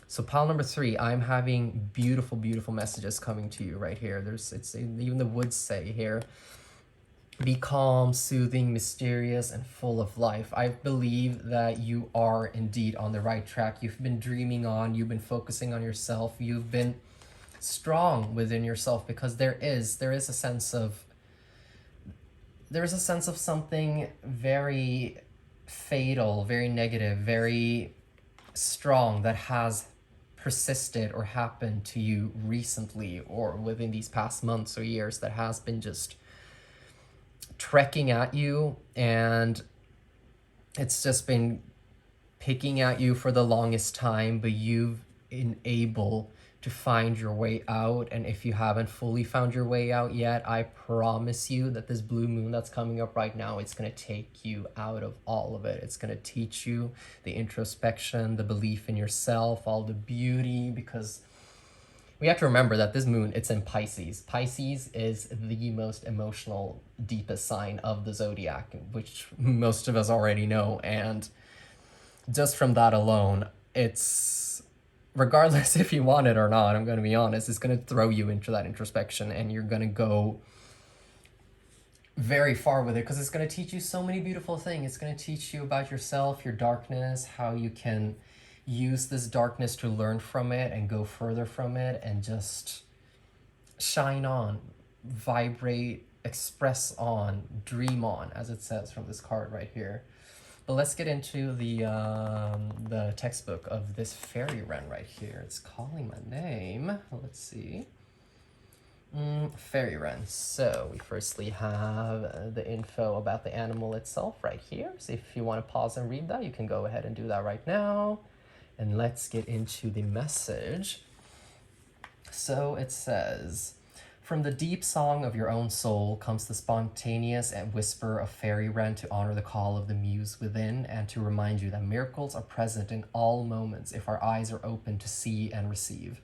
So pile number 3, I'm having beautiful, beautiful messages coming to you right here. Even the woods say here, be calm, soothing, mysterious, and full of life. I believe that you are indeed on the right track. You've been dreaming on, you've been focusing on yourself, you've been strong within yourself, because there is a sense of something very fatal, very negative, very strong that has persisted or happened to you recently or within these past months or years, that has been just trekking at you, and it's just been picking at you for the longest time, but you've been able to find your way out. And if you haven't fully found your way out yet, I promise you that this blue moon that's coming up right now, it's going to take you out of all of it. It's going to teach you the introspection, the belief in yourself, all the beauty, because we have to remember that this moon, it's in Pisces. Pisces is the most emotional, deepest sign of the zodiac, which most of us already know. And just from that alone, it's, regardless if you want it or not, I'm going to be honest, it's going to throw you into that introspection, and you're going to go very far with it, because it's going to teach you so many beautiful things. It's going to teach you about yourself, your darkness, how you can use this darkness to learn from it and go further from it, and just shine on, vibrate, express on, dream on, as it says from this card right here. But let's get into the textbook of this fairy wren right here. It's calling my name. Let's see. Fairy wren. So we firstly have the info about the animal itself right here. So if you want to pause and read that, you can go ahead and do that right now. And let's get into the message. So it says, from the deep song of your own soul comes the spontaneous whisper of fairy wren, to honor the call of the muse within, and to remind you that miracles are present in all moments if our eyes are open to see and receive.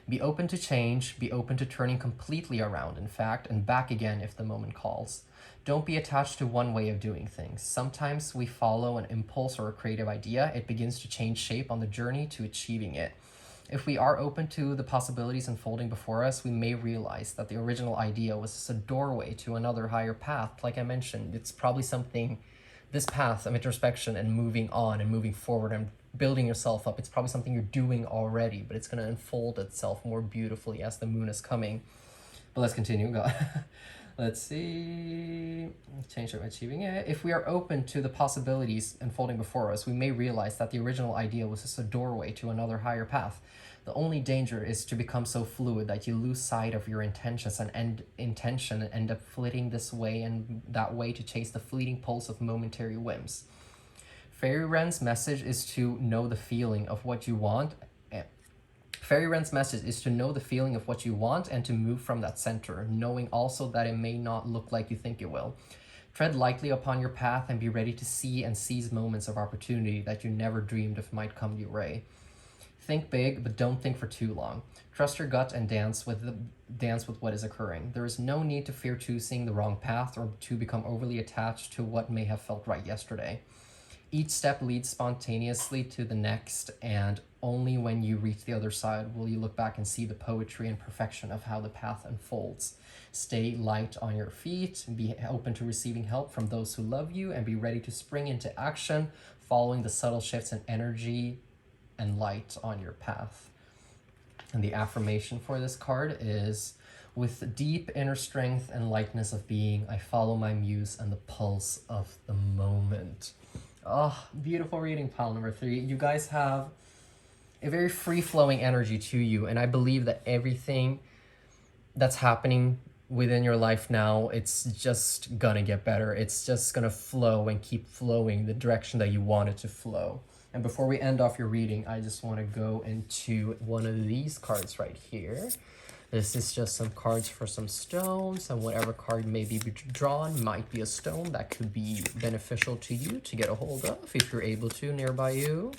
Be open to change, be open to turning completely around, in fact, and back again if the moment calls. Don't be attached to one way of doing things. Sometimes we follow an impulse or a creative idea. It begins to change shape on the journey to achieving it. If we are open to the possibilities unfolding before us, we may realize that the original idea was just a doorway to another higher path. Like I mentioned, it's probably something this path of introspection and moving on and moving forward and building yourself up, it's probably something you're doing already, but it's going to unfold itself more beautifully as the moon is coming. But let's continue. Let's see. Change our achieving it. If we are open to the possibilities unfolding before us, we may realize that the original idea was just a doorway to another higher path. The only danger is to become so fluid that you lose sight of your intentions and end up flitting this way and that way to chase the fleeting pulse of momentary whims. Fairy Wren's message is to know the feeling of what you want. Fairy Wren's message is to know the feeling of what you want and to move from that center, knowing also that it may not look like you think it will. Tread lightly upon your path and be ready to see and seize moments of opportunity that you never dreamed of might come your way. Think big, but don't think for too long. Trust your gut and dance with what is occurring. There is no need to fear choosing the wrong path or to become overly attached to what may have felt right yesterday. Each step leads spontaneously to the next, and only when you reach the other side will you look back and see the poetry and perfection of how the path unfolds. Stay light on your feet, be open to receiving help from those who love you, and be ready to spring into action, following the subtle shifts in energy and light on your path. And the affirmation for this card is, with deep inner strength and lightness of being, I follow my muse and the pulse of the moment. Oh, beautiful reading, pile number 3. You guys have a very free-flowing energy to you, and I believe that everything that's happening within your life now, it's just gonna get better. It's just gonna flow and keep flowing the direction that you want it to flow. And before we end off your reading, I just want to go into one of these cards right here. This is just some cards for some stones, and whatever card may be drawn might be a stone that could be beneficial to you to get a hold of if you're able to nearby you.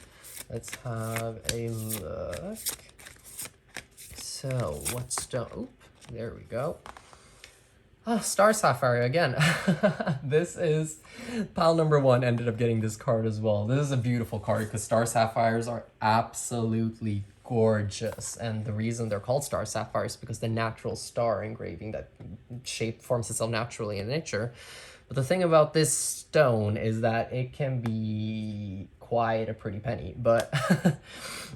Let's have a look. So what stone? Oop, there we go. Oh, Star Sapphire again. This is pile number 1 ended up getting this card as well. This is a beautiful card because Star Sapphires are absolutely gorgeous. And the reason they're called Star Sapphires is because the natural star engraving, that shape forms itself naturally in nature. But the thing about this stone is that it can be quite a pretty penny, but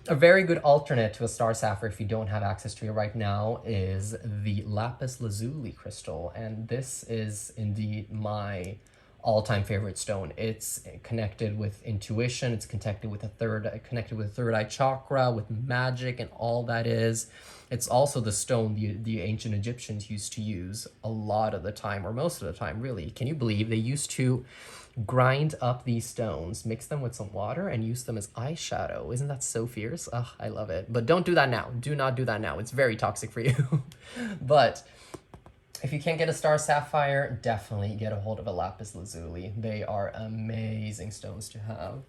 a very good alternate to a Star Sapphire if you don't have access to it right now is the lapis lazuli crystal, and this is indeed my all-time favorite stone. It's connected with intuition, it's connected with the third eye chakra, with magic and all that is. It's also the stone the ancient Egyptians used to use a lot of the time, or most of the time really. Can you believe they used to grind up these stones, mix them with some water, and use them as eyeshadow? Isn't that so fierce? Ugh, I love it. But don't do that now. Do not do that now. It's very toxic for you. But if you can't get a Star Sapphire, definitely get a hold of a lapis lazuli. They are amazing stones to have.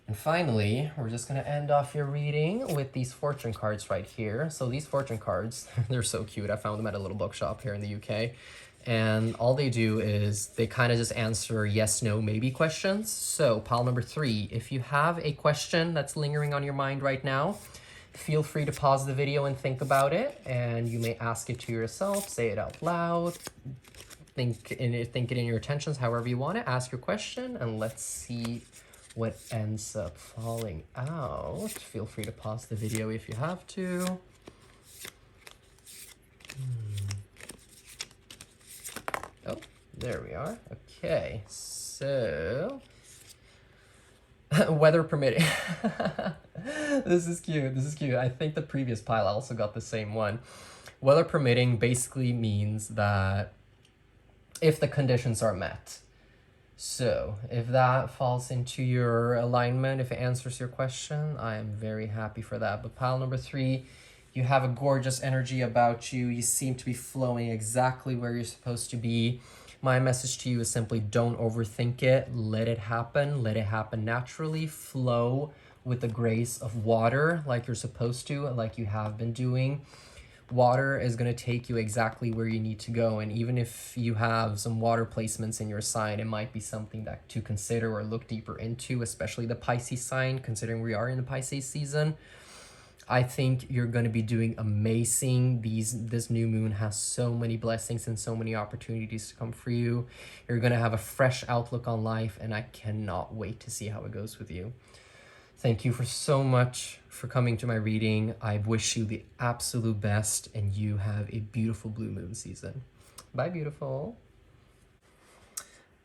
And finally, we're just going to end off your reading with these fortune cards right here. So these fortune cards, they're so cute. I found them at a little bookshop here in the UK. And all they do is they kind of just answer yes, no, maybe questions. So pile number 3, if you have a question that's lingering on your mind right now, feel free to pause the video and think about it. And you may ask it to yourself, say it out loud, think it in your intentions, however you want to. Ask your question, and let's see what ends up falling out. Feel free to pause the video if you have to. Oh, there we are. Okay, so weather permitting. This is cute. This is cute. I think the previous pile also got the same one. Weather permitting basically means that if the conditions are met. So if that falls into your alignment, if it answers your question, I am very happy for that. But pile number 3, you have a gorgeous energy about you. You seem to be flowing exactly where you're supposed to be. My message to you is simply don't overthink it. Let it happen. Let it happen naturally. Flow with the grace of water like you're supposed to, like you have been doing. Water is going to take you exactly where you need to go. And even if you have some water placements in your sign, it might be something that to consider or look deeper into, especially the Pisces sign, considering we are in the Pisces season. I think you're going to be doing amazing. This new moon has so many blessings and so many opportunities to come for you. You're going to have a fresh outlook on life, and I cannot wait to see how it goes with you. Thank you for so much for coming to my reading. I wish you the absolute best, and you have a beautiful blue moon season. Bye, beautiful.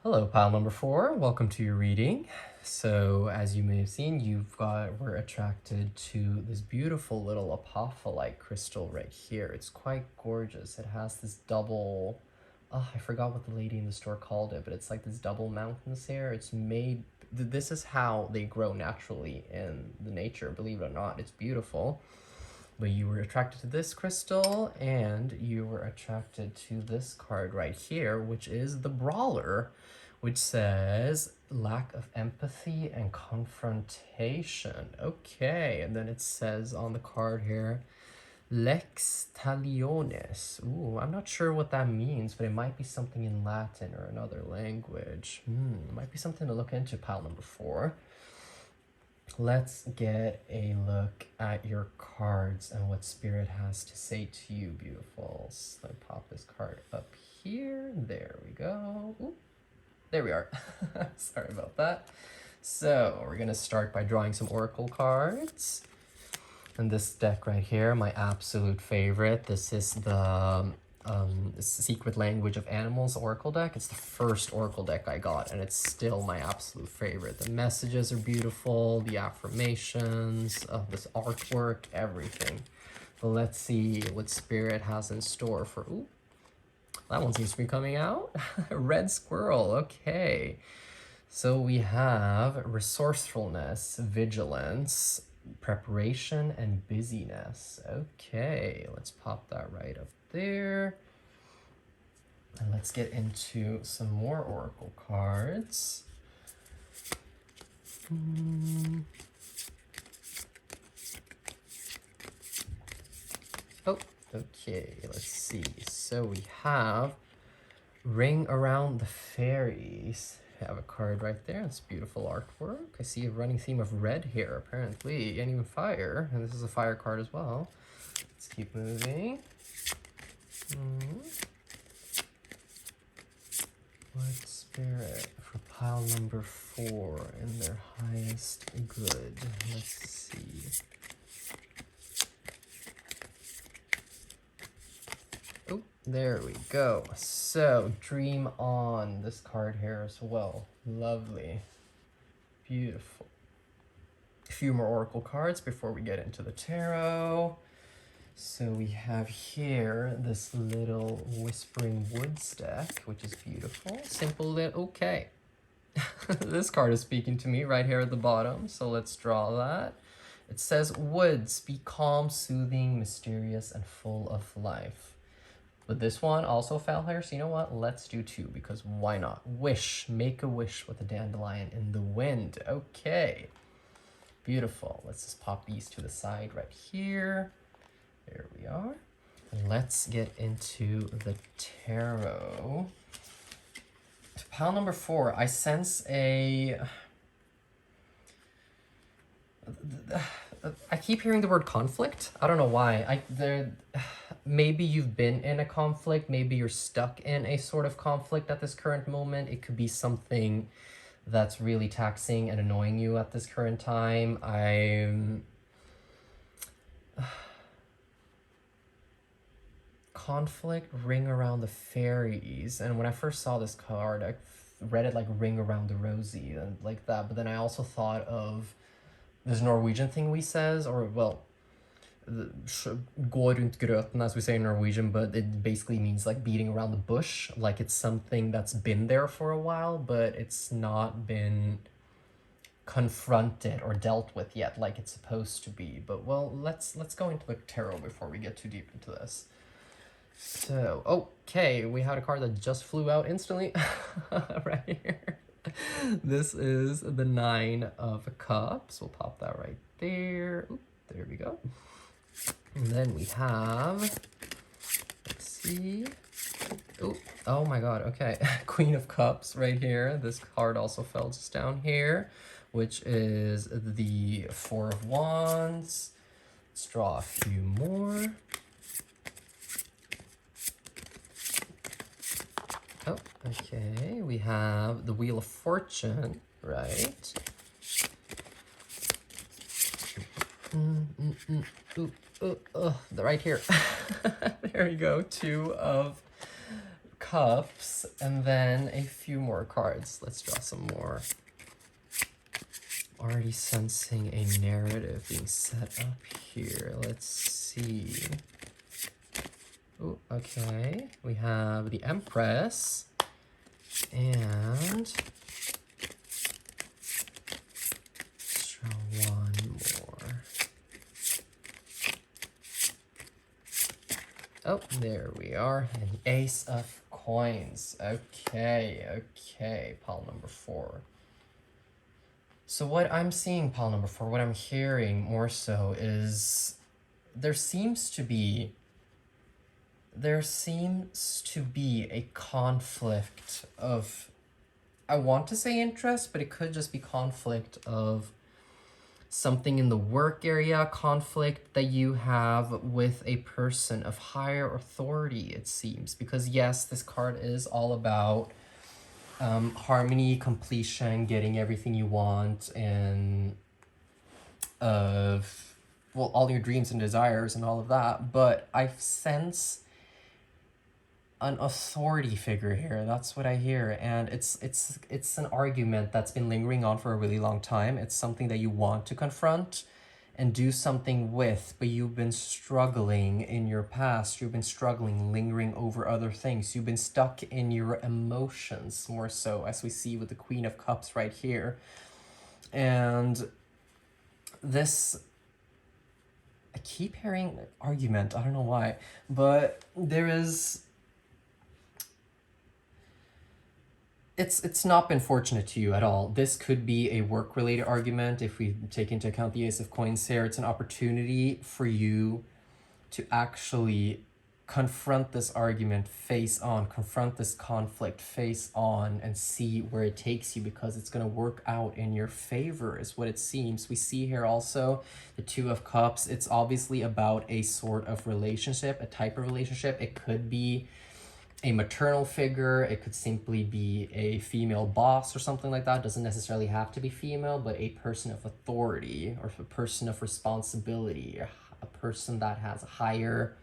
Hello, pile number 4. Welcome to your reading. So, as you may have seen, we're attracted to this beautiful little Apophyllite crystal right here. It's quite gorgeous. It has this double, I forgot what the lady in the store called it, but it's like this double mountains here. It's made, this is how they grow naturally in the nature, believe it or not. It's beautiful. But you were attracted to this crystal, and you were attracted to this card right here, which is the Brawler, which says lack of empathy and confrontation. Okay, and then it says on the card here, Lex Talionis. Ooh, I'm not sure what that means, but it might be something in Latin or another language. It might be something to look into, pile number 4. Let's get a look at your cards and what Spirit has to say to you, beautiful. So let me pop this card up here. There we go. Ooh, there we are. Sorry about that. So we're going to start by drawing some oracle cards. And this deck right here, my absolute favorite. This is the Secret Language of Animals oracle deck. It's the first oracle deck I got, and it's still my absolute favorite. The messages are beautiful, the affirmations, this artwork, everything. But let's see what Spirit has in store for, ooh, that one seems to be coming out. Red squirrel, okay. So we have resourcefulness, vigilance, preparation, and busyness. Okay, let's pop that right up there. And let's get into some more oracle cards. Oh, okay, let's see. So we have Ring Around the Fairies. I have a card right there. It's beautiful artwork. I see a running theme of red here, apparently, and even fire. And this is a fire card as well. Let's keep moving. What Spirit for pile number 4 in their highest good? Let's see. Oh, there we go. So, Dream On, this card here as well. Lovely. Beautiful. A few more oracle cards before we get into the tarot. So we have here this little Whispering Woods deck, which is beautiful. Simple little, okay. This card is speaking to me right here at the bottom, so let's draw that. It says, woods, be calm, soothing, mysterious, and full of life. But this one also fell here, so you know what? Let's do 2, because why not? Wish, make a wish with a dandelion in the wind. Okay, beautiful. Let's just pop these to the side right here. There we are. And let's get into the tarot. To pile number 4, I sense a... I keep hearing the word conflict. I don't know why. Maybe you've been in a conflict. Maybe you're stuck in a sort of conflict at this current moment. It could be something that's really taxing and annoying you at this current time. Conflict, Ring Around the Fairies. And when I first saw this card, I read it like Ring Around the Rosy and like that. But then I also thought of this Norwegian thing we says, or well, gå runt gröten, as we say in Norwegian, but it basically means like beating around the bush. Like it's something that's been there for a while, but it's not been confronted or dealt with yet like it's supposed to be. But well, let's go into the tarot before we get too deep into this. So, okay, we had a card that just flew out instantly right here. This is the 9 of Cups. We'll pop that right there. Oop, there we go. And then we have, let's see. Oh my god, okay. Queen of Cups right here. This card also fell just down here, which is the 4 of Wands. Let's draw a few more. Oh, okay. We have the Wheel of Fortune, right? Right here. There you go. 2 of Cups, and then a few more cards. Let's draw some more. Already sensing a narrative being set up here. Let's see. Oh, okay. We have the Empress, and let's draw one more. Oh, there we are. An Ace of Coins. Okay, pile number 4. So what I'm seeing, pile number 4, what I'm hearing more so is there seems to be a conflict of, I want to say interest, but it could just be conflict of something in the work area, conflict that you have with a person of higher authority, it seems. Because yes, this card is all about harmony, completion, getting everything you want, and all your dreams and desires and all of that. But I sense an authority figure here. That's what I hear, and it's an argument that's been lingering on for a really long time. It's something that you want to confront and do something with, but you've been struggling in your past. You've been struggling, lingering over other things. You've been stuck in your emotions more so, as we see with the Queen of Cups right here. And this, I keep hearing argument, I don't know why, but there is, it's not been fortunate to you at all. This could be a work-related argument. If we take into account the Ace of Coins here, it's an opportunity for you to actually confront this argument face on, confront this conflict face on, and see where it takes you, because it's going to work out in your favor is what it seems. We see here also the 2 of Cups. It's obviously about a sort of relationship, a type of relationship. It could be a maternal figure, it could simply be a female boss or something like that. It doesn't necessarily have to be female, but a person of authority or a person of responsibility, a person that has a higher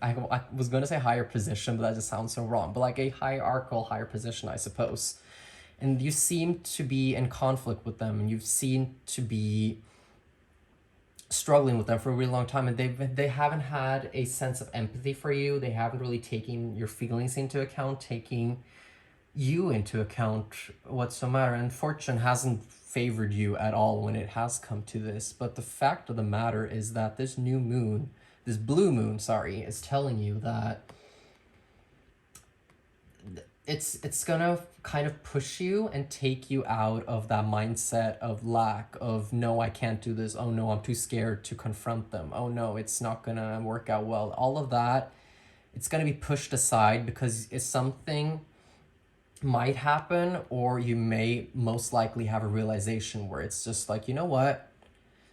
I was going to say higher position, but that just sounds so wrong, but like a hierarchical higher position, I suppose. And you seem to be in conflict with them, and you've seemed to be struggling with them for a really long time, and they haven't had a sense of empathy for you. They haven't really taken your feelings into account, taking you into account whatsoever, and fortune hasn't favored you at all when it has come to this. But the fact of the matter is that this new moon, this blue moon, sorry, is telling you that it's gonna kind of push you and take you out of that mindset of lack, of no, I can't do this, oh no, I'm too scared to confront them, oh no, it's not gonna work out well. All of that, it's gonna be pushed aside, because it's something might happen, or you may most likely have a realization where it's just like, you know what,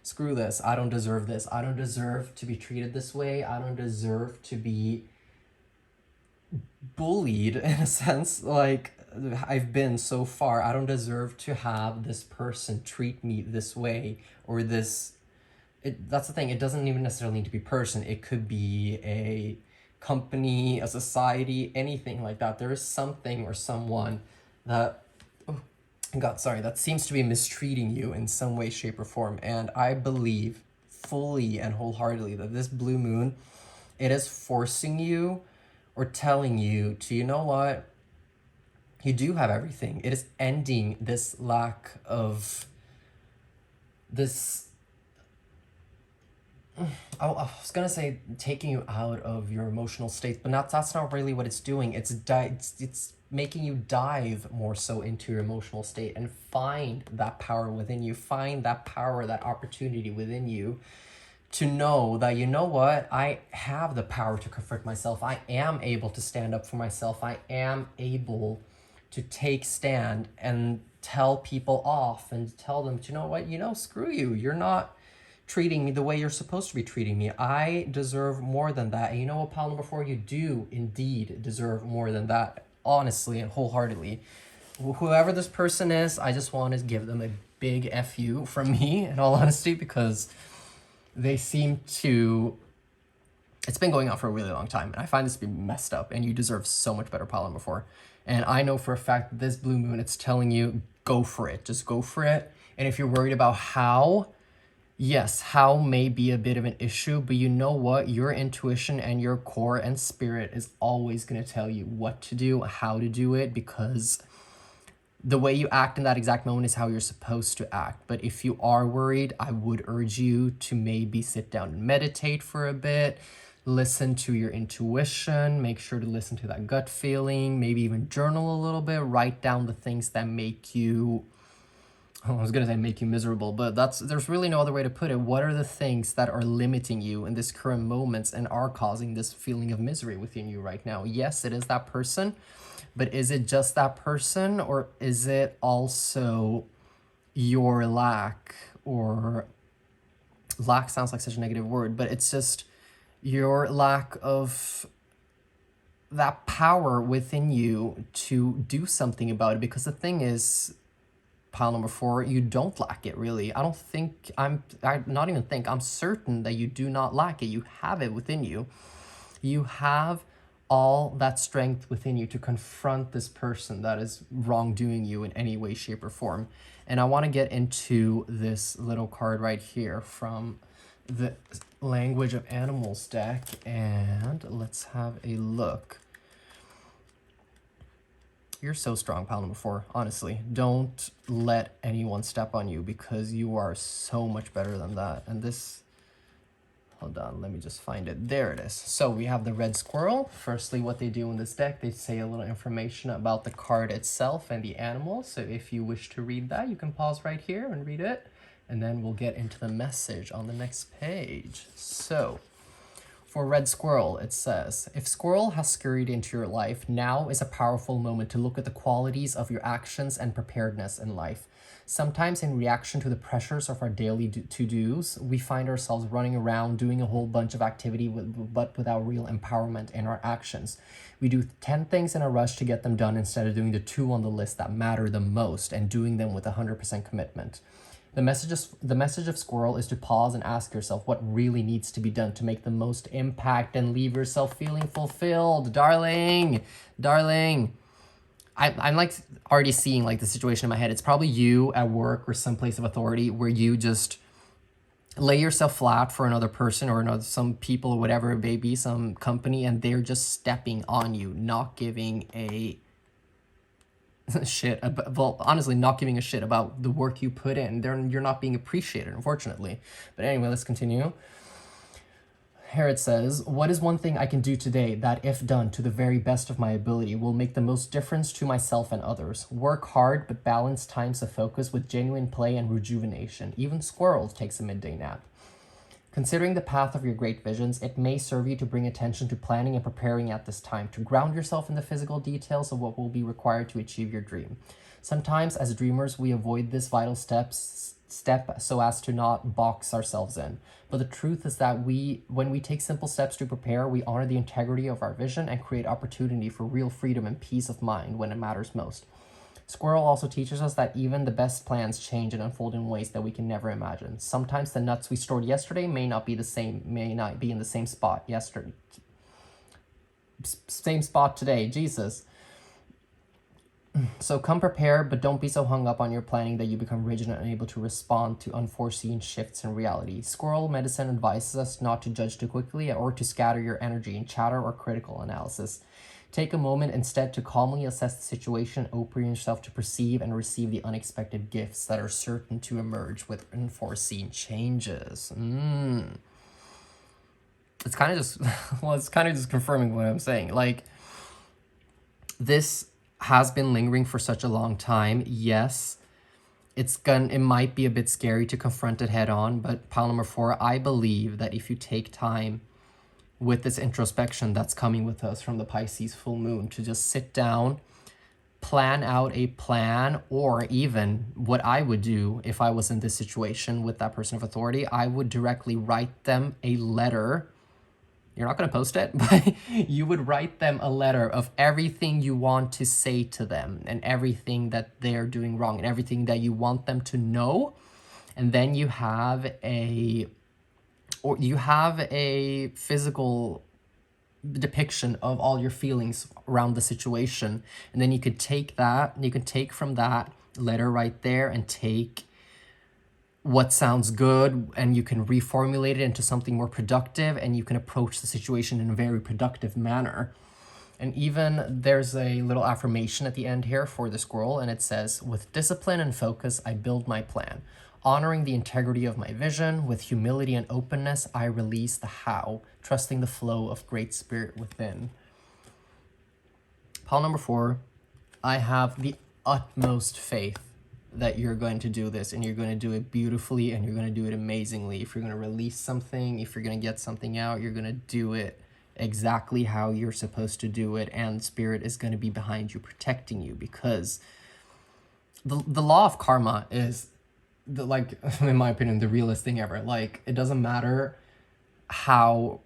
screw this, I don't deserve this, I don't deserve to be treated this way, I don't deserve to be bullied in a sense like I've been so far. I don't deserve to have this person treat me this way, or this, that's the thing, it doesn't even necessarily need to be person, it could be a company, a society, anything like that. There is something or someone that, oh God, sorry, that seems to be mistreating you in some way, shape, or form. And I believe fully and wholeheartedly that this blue moon, it is forcing you or telling you to, you know what, you do have everything. It is ending this lack of this, I was gonna say taking you out of your emotional state, but that's not really what it's doing. It's making you dive more so into your emotional state and find that power within you, find that power, that opportunity within you, to know that, you know what, I have the power to confront myself. I am able to stand up for myself. I am able to take stand and tell people off and tell them, you know what, screw you. You're not treating me the way you're supposed to be treating me. I deserve more than that. And you know what, pile number 4, you do indeed deserve more than that, honestly and wholeheartedly. Whoever this person is, I just want to give them a big FU from me, in all honesty, because they seem to... It's been going on for a really long time, and I find this to be messed up, and you deserve so much better, pile number 4. And I know for a fact that this blue moon, it's telling you, go for it. Just go for it. And if you're worried about how, yes, how may be a bit of an issue, but you know what? Your intuition and your core and spirit is always going to tell you what to do, how to do it, because the way you act in that exact moment is how you're supposed to act. But if you are worried, I would urge you to maybe sit down and meditate for a bit, listen to your intuition, make sure to listen to that gut feeling, maybe even journal a little bit, write down the things that make you... I was gonna say make you miserable, but there's really no other way to put it. What are the things that are limiting you in this current moments and are causing this feeling of misery within you right now? Yes, it is that person, but is it just that person, or is it also your lack? Or lack sounds like such a negative word, but it's just your lack of that power within you to do something about it. Because the thing is, pile number 4, you don't lack it, really. I'm certain that you do not lack it. You have it within you. You have all that strength within you to confront this person that is wrongdoing you in any way, shape, or form. And I want to get into this little card right here from the Language of Animals deck, and let's have a look. You're so strong, pile number 4. Honestly, don't let anyone step on you, because you are so much better than that. And this, hold on, let me just find it. There it is. So we have the red squirrel. Firstly, what they do in this deck, they say a little information about the card itself and the animal. So if you wish to read that, you can pause right here and read it, and then we'll get into the message on the next page. So for red squirrel, it says, if squirrel has scurried into your life, now is a powerful moment to look at the qualities of your actions and preparedness in life. Sometimes in reaction to the pressures of our daily to-dos, we find ourselves running around doing a whole bunch of activity but without real empowerment in our actions. We do 10 things in a rush to get them done instead of doing the 2 on the list that matter the most and doing them with 100% commitment. The message of squirrel is to pause and ask yourself what really needs to be done to make the most impact and leave yourself feeling fulfilled. Darling, I'm like already seeing like the situation in my head. It's probably you at work or some place of authority where you just lay yourself flat for another person or some people or whatever it may be, some company, and they're just stepping on you, not giving a shit about, well, honestly, not giving a shit about the work you put in. You're not being appreciated, unfortunately. But anyway, let's continue. Here it says, what is one thing I can do today that, if done to the very best of my ability, will make the most difference to myself and others? Work hard, but balance times of focus with genuine play and rejuvenation. Even squirrels takes a midday nap. Considering the path of your great visions, it may serve you to bring attention to planning and preparing at this time, to ground yourself in the physical details of what will be required to achieve your dream. Sometimes, as dreamers, we avoid this vital step so as to not box ourselves in. But the truth is that when we take simple steps to prepare, we honor the integrity of our vision and create opportunity for real freedom and peace of mind when it matters most. Squirrel also teaches us that even the best plans change and unfold in ways that we can never imagine. Sometimes the nuts we stored yesterday may not be in the same spot yesterday. Same spot today, Jesus. So come prepared, but don't be so hung up on your planning that you become rigid and unable to respond to unforeseen shifts in reality. Squirrel medicine advises us not to judge too quickly or to scatter your energy in chatter or critical analysis. Take a moment instead to calmly assess the situation, open yourself to perceive and receive the unexpected gifts that are certain to emerge with unforeseen changes. It's kind of just, well, it's kind of just confirming what I'm saying. Like, this has been lingering for such a long time. Yes, it might be a bit scary to confront it head on, but pile number 4, I believe that if you take time with this introspection that's coming with us from the Pisces full moon, to just sit down, plan out a plan, or even what I would do if I was in this situation with that person of authority, I would directly write them a letter. You're not going to post it, but you would write them a letter of everything you want to say to them and everything that they're doing wrong and everything that you want them to know. And then you have a physical depiction of all your feelings around the situation, and then you could take from that letter right there and take what sounds good, and you can reformulate it into something more productive, and you can approach the situation in a very productive manner. And even there's a little affirmation at the end here for the squirrel, and it says, "With discipline and focus, I build my plan. Honoring the integrity of my vision, with humility and openness, I release the how, trusting the flow of great spirit within." Pile number 4, I have the utmost faith that you're going to do this, and you're going to do it beautifully, and you're going to do it amazingly. If you're going to release something, if you're going to get something out, you're going to do it exactly how you're supposed to do it, and spirit is going to be behind you, protecting you, because the law of karma is like, in my opinion, the realest thing ever. Like, it doesn't matter how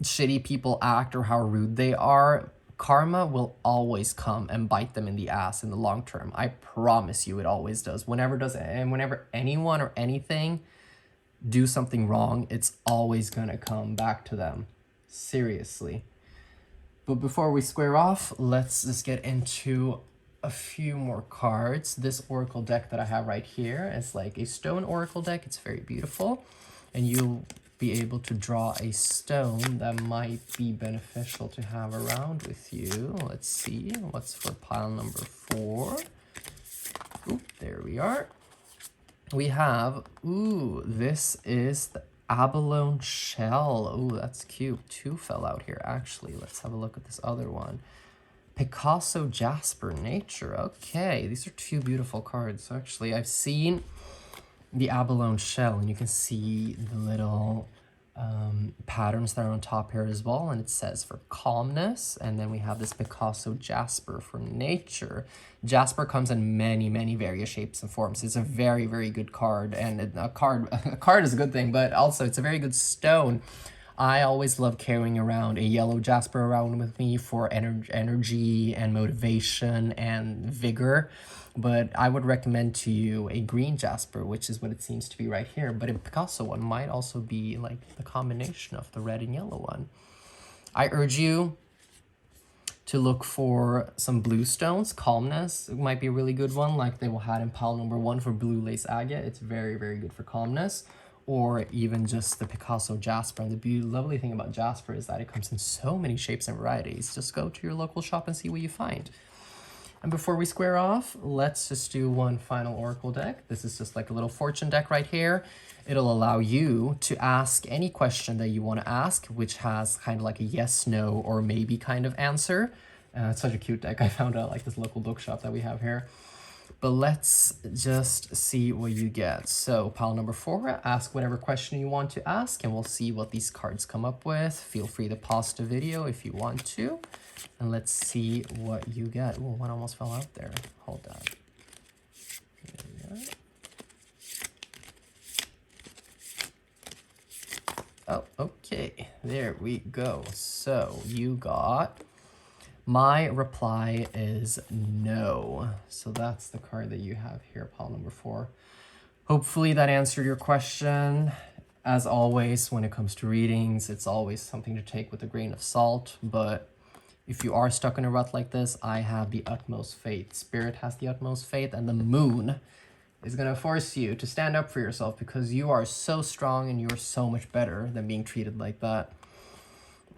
shitty people act or how rude they are, karma will always come and bite them in the ass in the long term. I promise you, it always does. Whenever anyone or anything do something wrong, it's always gonna come back to them. Seriously. But before we square off, let's just get into a few more cards. This oracle deck that I have right here is like a stone oracle deck. It's very beautiful, and you'll be able to draw a stone that might be beneficial to have around with you. Let's see what's for pile number 4. Oop, there we are. We have, this is the abalone shell. Ooh, that's cute. 2 fell out here, actually. Let's have a look at this other one. Picasso Jasper Nature. Okay, these are 2 beautiful cards. So actually, I've seen the abalone shell, and you can see the little patterns that are on top here as well, and it says for calmness. And then we have this Picasso Jasper for nature. Jasper comes in many various shapes and forms. It's a very good card, and a card is a good thing, but also it's a very good stone. I always love carrying around a yellow jasper around with me for energy and motivation and vigor. But I would recommend to you a green jasper, which is what it seems to be right here. But a Picasso one might also be like the combination of the red and yellow one. I urge you to look for some blue stones. Calmness might be a really good one, like they will have in pile number 1 for blue lace agate. It's very good for calmness. Or even just the Picasso Jasper. And the lovely thing about Jasper is that it comes in so many shapes and varieties. Just go to your local shop and see what you find. And before we square off, let's just do one final oracle deck. This is just like a little fortune deck right here. It'll allow you to ask any question that you want to ask, which has kind of like a yes, no, or maybe kind of answer. It's such a cute deck. I found out like this local bookshop that we have here. But let's just see what you get. So pile number 4, ask whatever question you want to ask, and we'll see what these cards come up with. Feel free to pause the video if you want to. And let's see what you get. Oh, one almost fell out there. Hold on. There we go. Oh, okay. There we go. So you got... My reply is no. So that's the card that you have here, pile number 4. Hopefully that answered your question. As always, when it comes to readings, it's always something to take with a grain of salt. But if you are stuck in a rut like this, I have the utmost faith. Spirit has the utmost faith, and the moon is going to force you to stand up for yourself, because you are so strong and you're so much better than being treated like that.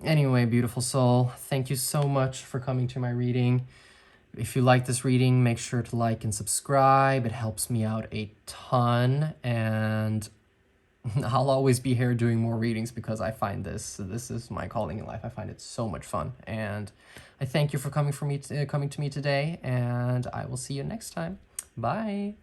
Anyway, beautiful soul, thank you so much for coming to my reading. If you like this reading, make sure to like and subscribe. It helps me out a ton, and I'll always be here doing more readings because I find this is my calling in life. I find it so much fun, and I thank you for coming to me today, and I will see you next time. Bye.